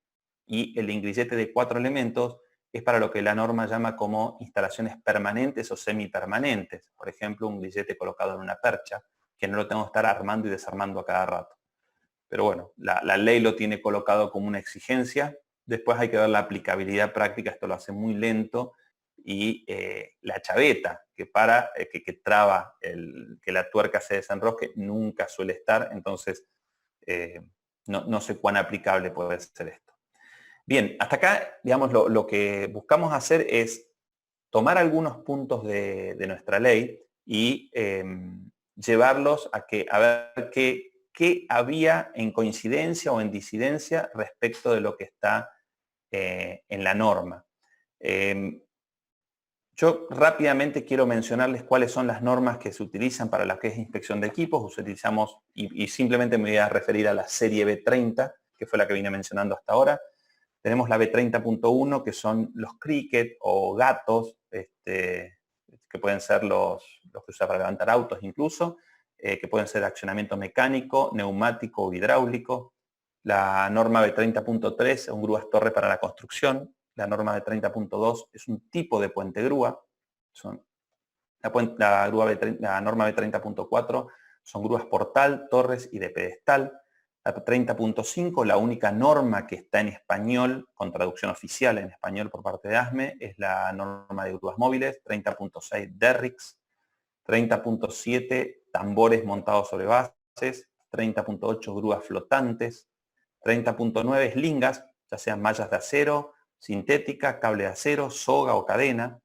y el grillete de 4 elementos es para lo que la norma llama como instalaciones permanentes o semipermanentes. Por ejemplo, un grillete colocado en una percha, que no lo tengo que estar armando y desarmando a cada rato. Pero bueno, la ley lo tiene colocado como una exigencia. Después hay que ver la aplicabilidad práctica, esto lo hace muy lento. Y la chaveta que traba que la tuerca se desenrosque nunca suele estar, entonces no sé cuán aplicable puede ser esto. Bien, hasta acá, digamos, lo que buscamos hacer es tomar algunos puntos de nuestra ley y llevarlos a ver qué había en coincidencia o en disidencia respecto de lo que está en la norma. Yo rápidamente quiero mencionarles cuáles son las normas que se utilizan para lo que es inspección de equipos. Utilizamos, y simplemente me voy a referir a la serie B30, que fue la que vine mencionando hasta ahora. Tenemos la B30.1, que son los cricket o gatos, que pueden ser los que se usan para levantar autos incluso, que pueden ser accionamiento mecánico, neumático o hidráulico. La norma B30.3 son grúas torre para la construcción. La norma B30.2 es un tipo de puente grúa. La norma B30.4 son grúas portal, torres y de pedestal. La 30.5, la única norma que está en español, con traducción oficial en español por parte de ASME, es la norma de grúas móviles. 30.6, derricks. 30.7, tambores montados sobre bases. 30.8, grúas flotantes. 30.9, lingas, ya sean mallas de acero, sintética, cable de acero, soga o cadena.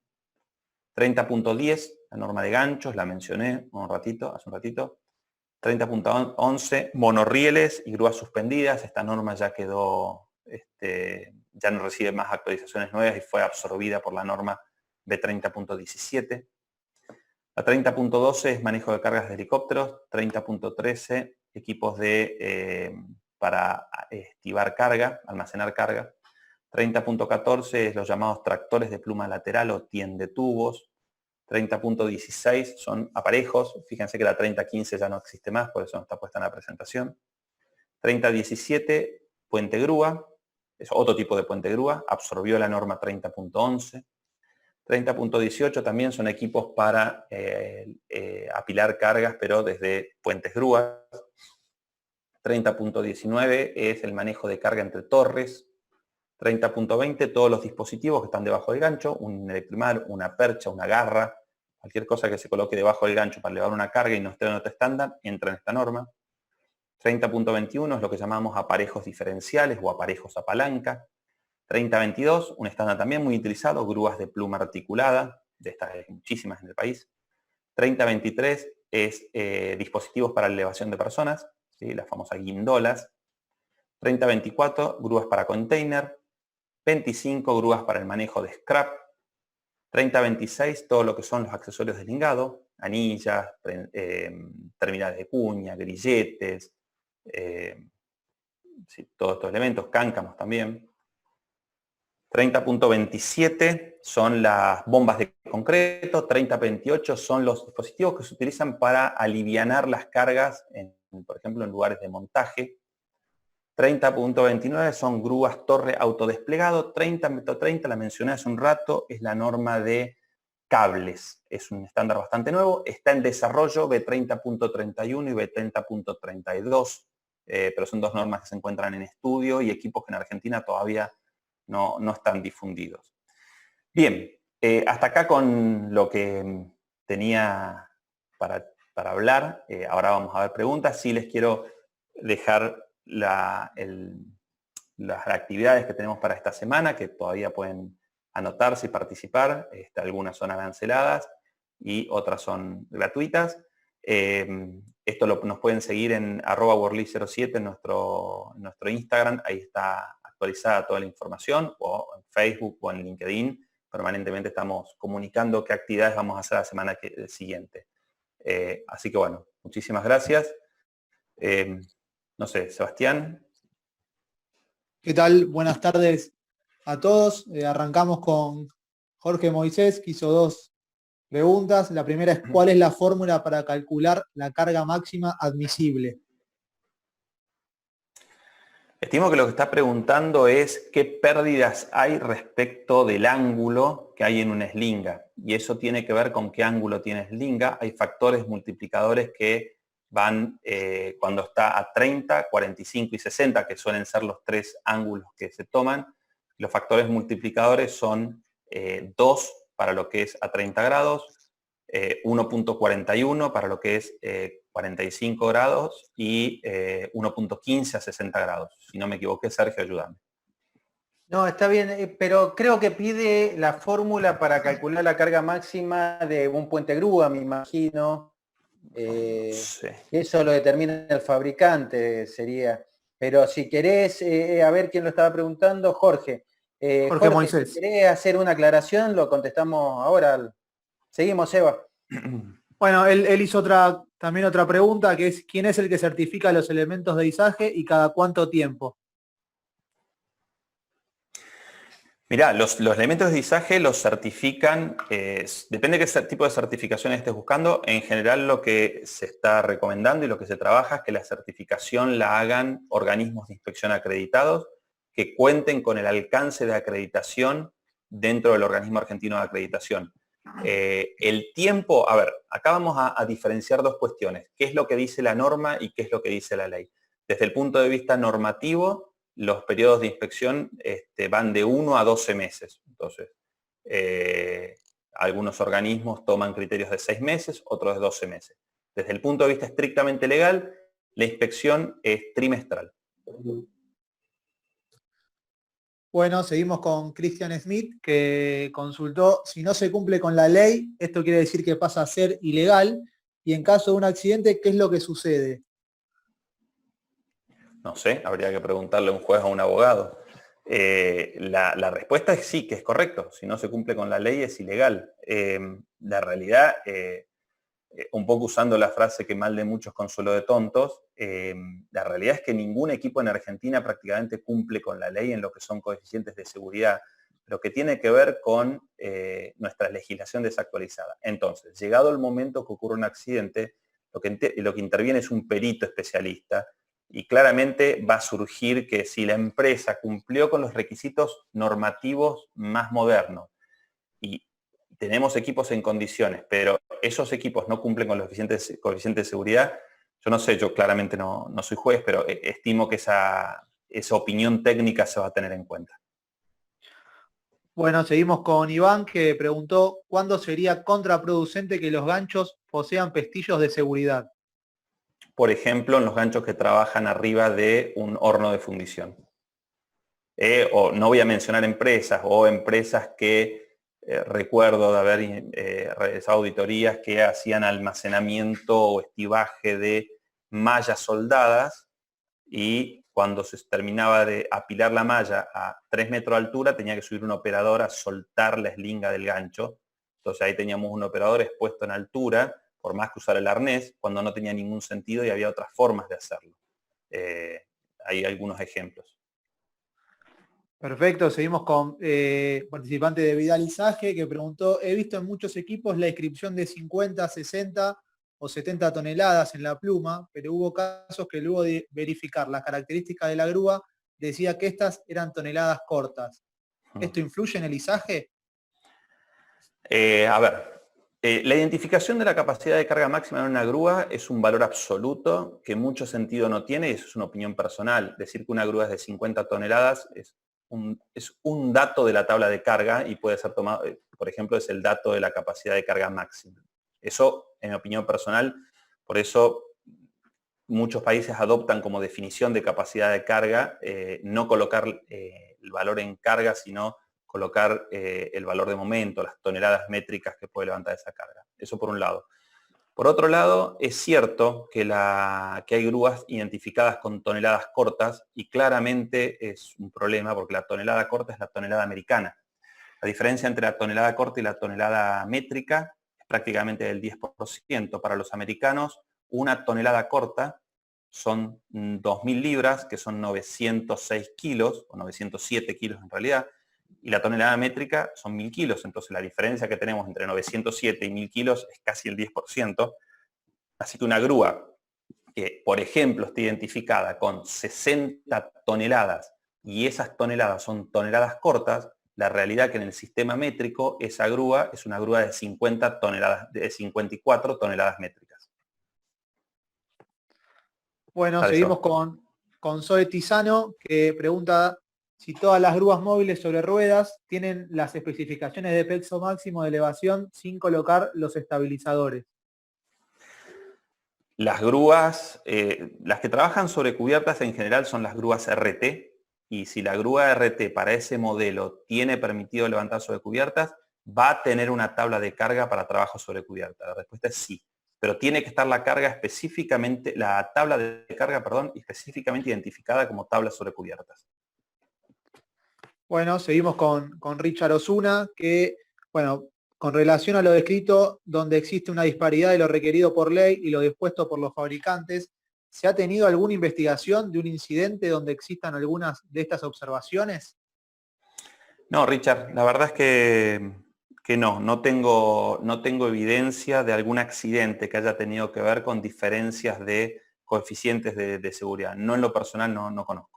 30.10, la norma de ganchos, la mencioné hace un ratito. 30.11, monorrieles y grúas suspendidas. Esta norma ya quedó, ya no recibe más actualizaciones nuevas y fue absorbida por la norma B30.17. La 30.12 es manejo de cargas de helicópteros. 30.13, equipos para estivar carga, almacenar carga. 30.14 es los llamados tractores de pluma lateral o tiendetubos. 30.16 son aparejos. Fíjense que la 30.15 ya no existe más, por eso no está puesta en la presentación. 30.17, puente grúa. Es otro tipo de puente grúa. Absorbió la norma 30.11. 30.18 también son equipos para apilar cargas, pero desde puentes grúas. 30.19 es el manejo de carga entre torres. 30.20, todos los dispositivos que están debajo del gancho, un electrimar, una percha, una garra, cualquier cosa que se coloque debajo del gancho para elevar una carga y no esté en otro estándar, entra en esta norma. 30.21 es lo que llamamos aparejos diferenciales o aparejos a palanca. 30.22, un estándar también muy utilizado, grúas de pluma articulada, de estas hay muchísimas en el país. 30.23 es dispositivos para la elevación de personas, ¿sí? Las famosas guindolas. 30.24, grúas para container. 25, grúas para el manejo de scrap. 30.26, todo lo que son los accesorios de lingado, anillas, terminales de cuña, grilletes, sí, todos estos elementos, cáncamos también. 30.27 son las bombas de concreto. 30.28 son los dispositivos que se utilizan para alivianar las cargas, por ejemplo, en lugares de montaje. 30.29 son grúas torre autodesplegado. 30.30, la mencioné hace un rato, es la norma de cables. Es un estándar bastante nuevo. Está en desarrollo B30.31 y B30.32, pero son dos normas que se encuentran en estudio y equipos que en Argentina todavía no están difundidos. Bien, hasta acá con lo que tenía para hablar. Ahora vamos a ver preguntas. Sí les quiero dejar las actividades que tenemos para esta semana, que todavía pueden anotarse y participar. Algunas son aranceladas y otras son gratuitas. Esto nos pueden seguir en @worley07 en nuestro Instagram. Ahí está actualizada toda la información, o en Facebook o en LinkedIn. Permanentemente estamos comunicando qué actividades vamos a hacer la semana siguiente. Así que bueno, muchísimas gracias. No sé, Sebastián. ¿Qué tal? Buenas tardes a todos. Arrancamos con Jorge Moisés, que hizo dos preguntas. La primera es, ¿cuál es la fórmula para calcular la carga máxima admisible? Estimo que lo que está preguntando es qué pérdidas hay respecto del ángulo que hay en una eslinga. Y eso tiene que ver con qué ángulo tiene eslinga. Hay factores multiplicadores que van cuando está a 30, 45 y 60, que suelen ser los tres ángulos que se toman. Los factores multiplicadores son 2 para lo que es a 30 grados, 1.41 para lo que es 45 grados y 1.15 a 60 grados. Si no me equivoqué, Sergio, ayúdame. No, está bien, pero creo que pide la fórmula para calcular la carga máxima de un puente grúa, me imagino. Sí. Eso lo determina el fabricante, sería. Pero si querés, a ver quién lo estaba preguntando, Jorge. Jorge Moisés. Si querés hacer una aclaración, lo contestamos ahora. Seguimos, Eva. Bueno, él hizo también otra pregunta, que es ¿quién es el que certifica los elementos de izaje y cada cuánto tiempo? Mirá, los elementos de izaje los certifican, depende de qué tipo de certificación estés buscando. En general lo que se está recomendando y lo que se trabaja es que la certificación la hagan organismos de inspección acreditados que cuenten con el alcance de acreditación dentro del organismo argentino de acreditación. El tiempo, a ver, acá vamos a diferenciar dos cuestiones. ¿Qué es lo que dice la norma y qué es lo que dice la ley? Desde el punto de vista normativo, los periodos de inspección van de 1 a 12 meses. Entonces, algunos organismos toman criterios de 6 meses, otros de 12 meses. Desde el punto de vista estrictamente legal, la inspección es trimestral. Bueno, seguimos con Christian Smith, que consultó, si no se cumple con la ley, esto quiere decir que pasa a ser ilegal, y en caso de un accidente, ¿qué es lo que sucede? No sé, habría que preguntarle a un juez o a un abogado. La respuesta es sí, que es correcto. Si no se cumple con la ley es ilegal. La realidad, un poco usando la frase que mal de muchos consuelo de tontos, la realidad es que ningún equipo en Argentina prácticamente cumple con la ley en lo que son coeficientes de seguridad, lo que tiene que ver con nuestra legislación desactualizada. Entonces, llegado el momento que ocurre un accidente, lo que interviene es un perito especialista y claramente va a surgir que si la empresa cumplió con los requisitos normativos más modernos y tenemos equipos en condiciones, pero esos equipos no cumplen con los coeficientes de seguridad, yo no sé, yo claramente no soy juez, pero estimo que esa opinión técnica se va a tener en cuenta. Bueno, seguimos con Iván, que preguntó, ¿cuándo sería contraproducente que los ganchos posean pestillos de seguridad? Por ejemplo, en los ganchos que trabajan arriba de un horno de fundición. O no voy a mencionar empresas, o empresas que recuerdo de haber realizado auditorías que hacían almacenamiento o estibaje de mallas soldadas y cuando se terminaba de apilar la malla a 3 metros de altura tenía que subir un operador a soltar la eslinga del gancho. Entonces ahí teníamos un operador expuesto en altura, por más que usar el arnés, cuando no tenía ningún sentido y había otras formas de hacerlo. Hay algunos ejemplos. Perfecto, seguimos con participante de Vidal Izaje, que preguntó, he visto en muchos equipos la inscripción de 50, 60 o 70 toneladas en la pluma, pero hubo casos que luego de verificar las características de la grúa, decía que estas eran toneladas cortas. ¿Esto influye en el izaje? A ver, la identificación de la capacidad de carga máxima en una grúa es un valor absoluto que mucho sentido no tiene y eso es una opinión personal. Decir que una grúa es de 50 toneladas es un dato de la tabla de carga y puede ser tomado, por ejemplo, es el dato de la capacidad de carga máxima. Eso, en mi opinión personal, por eso muchos países adoptan como definición de capacidad de carga no colocar el valor en carga, sino colocar el valor de momento, las toneladas métricas que puede levantar esa carga. Eso por un lado. Por otro lado, es cierto que hay grúas identificadas con toneladas cortas y claramente es un problema porque la tonelada corta es la tonelada americana. La diferencia entre la tonelada corta y la tonelada métrica es prácticamente del 10%. Para los americanos, una tonelada corta son 2.000 libras, que son 906 kilos, o 907 kilos en realidad, y la tonelada métrica son 1.000 kilos. Entonces la diferencia que tenemos entre 907 y 1.000 kilos es casi el 10%. Así que una grúa que, por ejemplo, esté identificada con 60 toneladas y esas toneladas son toneladas cortas, la realidad es que en el sistema métrico esa grúa es una grúa de 50 toneladas, de 54 toneladas métricas. Bueno, ¿Sale seguimos eso? con Zoe Tizano, que pregunta si todas las grúas móviles sobre ruedas tienen las especificaciones de peso máximo de elevación sin colocar los estabilizadores. Las grúas, las que trabajan sobre cubiertas en general son las grúas RT, y si la grúa RT para ese modelo tiene permitido levantar sobre cubiertas, va a tener una tabla de carga para trabajo sobre cubierta. La respuesta es sí, pero tiene que estar la carga específicamente, la tabla de carga, perdón, específicamente identificada como tabla sobre cubiertas. Bueno, seguimos con Richard Osuna, que, bueno, con relación a lo descrito, donde existe una disparidad de lo requerido por ley y lo dispuesto por los fabricantes, ¿se ha tenido alguna investigación de un incidente donde existan algunas de estas observaciones? No, Richard, la verdad es que no tengo evidencia de algún accidente que haya tenido que ver con diferencias de coeficientes de seguridad. No, en lo personal no conozco.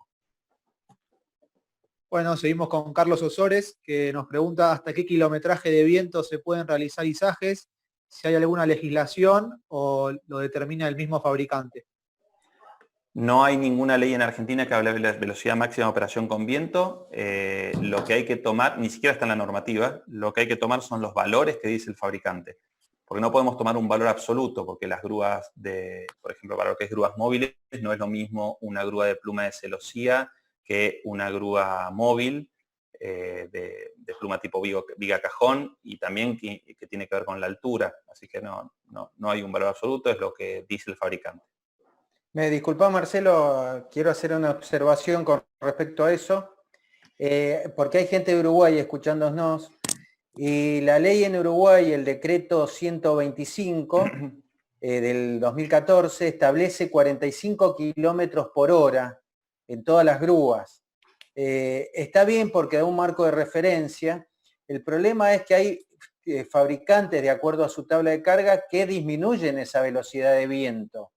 Bueno, seguimos con Carlos Osores, que nos pregunta hasta qué kilometraje de viento se pueden realizar izajes, si hay alguna legislación o lo determina el mismo fabricante. No hay ninguna ley en Argentina que hable de la velocidad máxima de operación con viento. Lo que hay que tomar, ni siquiera está en la normativa, lo que hay que tomar son los valores que dice el fabricante. Porque no podemos tomar un valor absoluto, porque las grúas por ejemplo, para lo que es grúas móviles, no es lo mismo una grúa de pluma de celosía que una grúa móvil de pluma tipo viga cajón, y también que tiene que ver con la altura. Así que no hay un valor absoluto, es lo que dice el fabricante. Me disculpa, Marcelo, quiero hacer una observación con respecto a eso, porque hay gente de Uruguay escuchándonos, y la ley en Uruguay, el decreto 125 del 2014, establece 45 kilómetros por hora en todas las grúas. Está bien porque da un marco de referencia. El problema es que hay fabricantes, de acuerdo a su tabla de carga, que disminuyen esa velocidad de viento.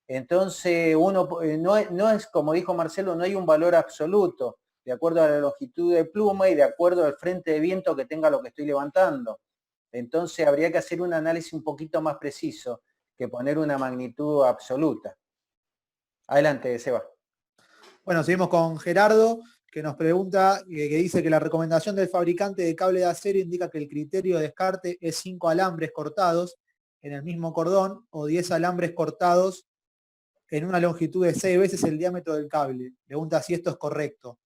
Entonces, no es, como dijo Marcelo, no hay un valor absoluto, de acuerdo a la longitud de pluma y de acuerdo al frente de viento que tenga lo que estoy levantando. Entonces, habría que hacer un análisis un poquito más preciso que poner una magnitud absoluta. Adelante, Seba. Bueno, seguimos con Gerardo, que nos pregunta, que dice que la recomendación del fabricante de cable de acero indica que el criterio de descarte es 5 alambres cortados en el mismo cordón o 10 alambres cortados en una longitud de 6 veces el diámetro del cable. Pregunta si esto es correcto.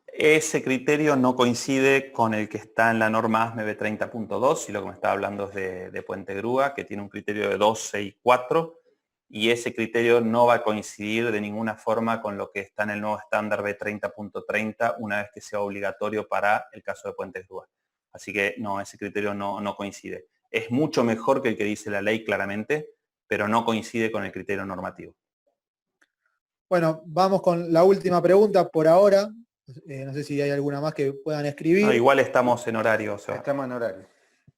Ese criterio no coincide con el que está en la norma ASME B30.2, y lo que me está hablando es de Puente Grúa, que tiene un criterio de 12 y 4, y ese criterio no va a coincidir de ninguna forma con lo que está en el nuevo estándar B30.30 una vez que sea obligatorio para el caso de Puente Grúa. Así que no, ese criterio no coincide. Es mucho mejor que el que dice la ley claramente, pero no coincide con el criterio normativo. Bueno, vamos con la última pregunta por ahora. No sé si hay alguna más que puedan escribir. No, igual estamos en horario. O sea. Estamos en horario.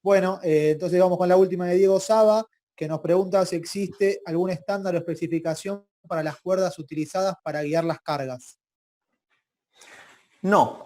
Bueno, entonces vamos con la última de Diego Saba, que nos pregunta si existe algún estándar o especificación para las cuerdas utilizadas para guiar las cargas. No,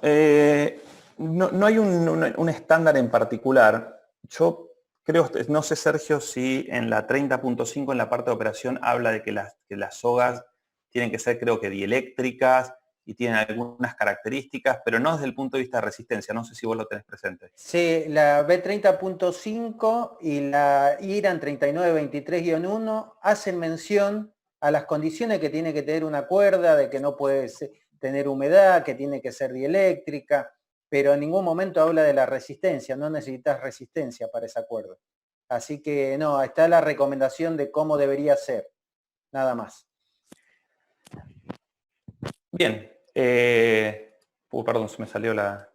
no hay un estándar en particular. Yo creo, no sé, Sergio, si en la 30.5 en la parte de operación habla de que las sogas tienen que ser, creo que, dieléctricas y tienen algunas características, pero no desde el punto de vista de resistencia. No sé si vos lo tenés presente. Sí, la B30.5 y la IRAN 3923-1 hacen mención a las condiciones que tiene que tener una cuerda, de que no puede tener humedad, que tiene que ser dieléctrica, pero en ningún momento habla de la resistencia, no necesitas resistencia para esa cuerda. Así que no, está la recomendación de cómo debería ser, nada más. Bien. Perdón, se me salió la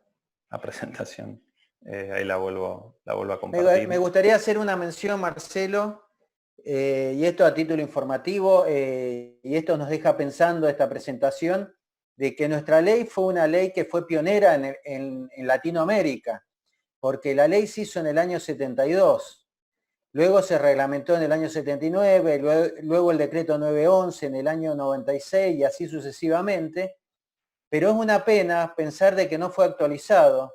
presentación. Ahí la vuelvo a compartir. Me gustaría hacer una mención, Marcelo, y esto a título informativo, y esto nos deja pensando esta presentación, de que nuestra ley fue una ley que fue pionera en Latinoamérica, porque la ley se hizo en el año 72, Luego se reglamentó en el año 79, luego el decreto 911 en el año 96 y así sucesivamente. Pero es una pena pensar de que no fue actualizado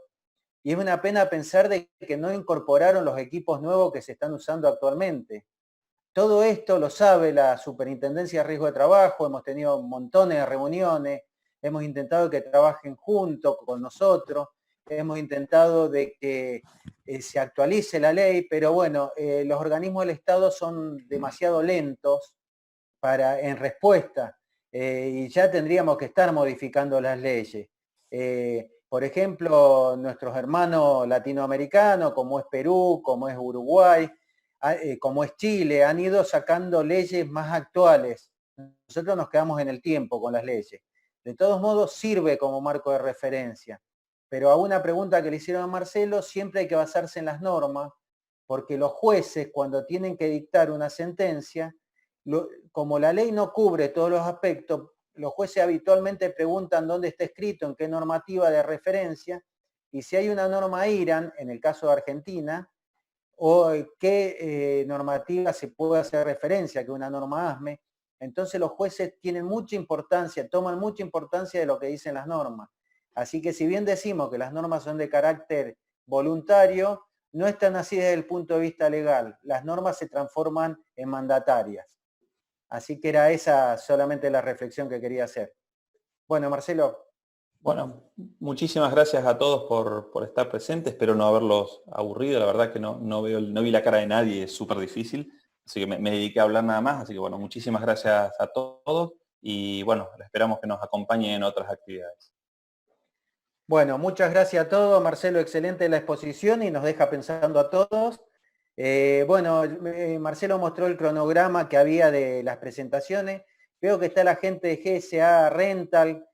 y es una pena pensar de que no incorporaron los equipos nuevos que se están usando actualmente. Todo esto lo sabe la Superintendencia de Riesgo de Trabajo, hemos tenido montones de reuniones, hemos intentado que trabajen juntos con nosotros, hemos intentado de que se actualice la ley, pero bueno, los organismos del Estado son demasiado lentos en respuesta y ya tendríamos que estar modificando las leyes. Por ejemplo, nuestros hermanos latinoamericanos, como es Perú, como es Uruguay, como es Chile, han ido sacando leyes más actuales. Nosotros nos quedamos en el tiempo con las leyes. De todos modos, sirve como marco de referencia. Pero a una pregunta que le hicieron a Marcelo, siempre hay que basarse en las normas, porque los jueces, cuando tienen que dictar una sentencia, como la ley no cubre todos los aspectos, los jueces habitualmente preguntan dónde está escrito, en qué normativa de referencia, y si hay una norma IRAN, en el caso de Argentina, o qué normativa se puede hacer referencia, que una norma ASME, entonces los jueces tienen mucha importancia, toman mucha importancia de lo que dicen las normas. Así que si bien decimos que las normas son de carácter voluntario, no están así desde el punto de vista legal. Las normas se transforman en mandatarias. Así que era esa solamente la reflexión que quería hacer. Bueno, Marcelo. Bueno, muchísimas gracias a todos por estar presentes. Espero no haberlos aburrido. La verdad que no vi la cara de nadie, es súper difícil. Así que me dediqué a hablar nada más. Así que bueno, muchísimas gracias a todos. Y bueno, esperamos que nos acompañen en otras actividades. Bueno, muchas gracias a todos. Marcelo, excelente la exposición y nos deja pensando a todos. Marcelo mostró el cronograma que había de las presentaciones. Veo que está la gente de GSA Rental.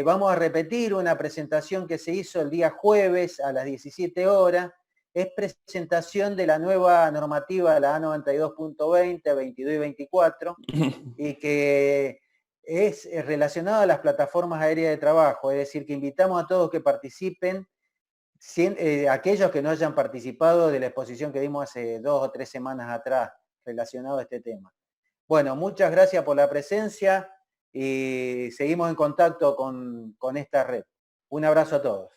Vamos a repetir una presentación que se hizo el día jueves a las 17 horas. Es presentación de la nueva normativa, la A92.20, 22 y 24, y que es relacionado a las plataformas aéreas de trabajo. Es decir, que invitamos a todos que participen. Aquellos que no hayan participado de la exposición que dimos hace 2 o 3 semanas atrás relacionado a este tema. Bueno, muchas gracias por la presencia y seguimos en contacto con esta red. Un abrazo a todos.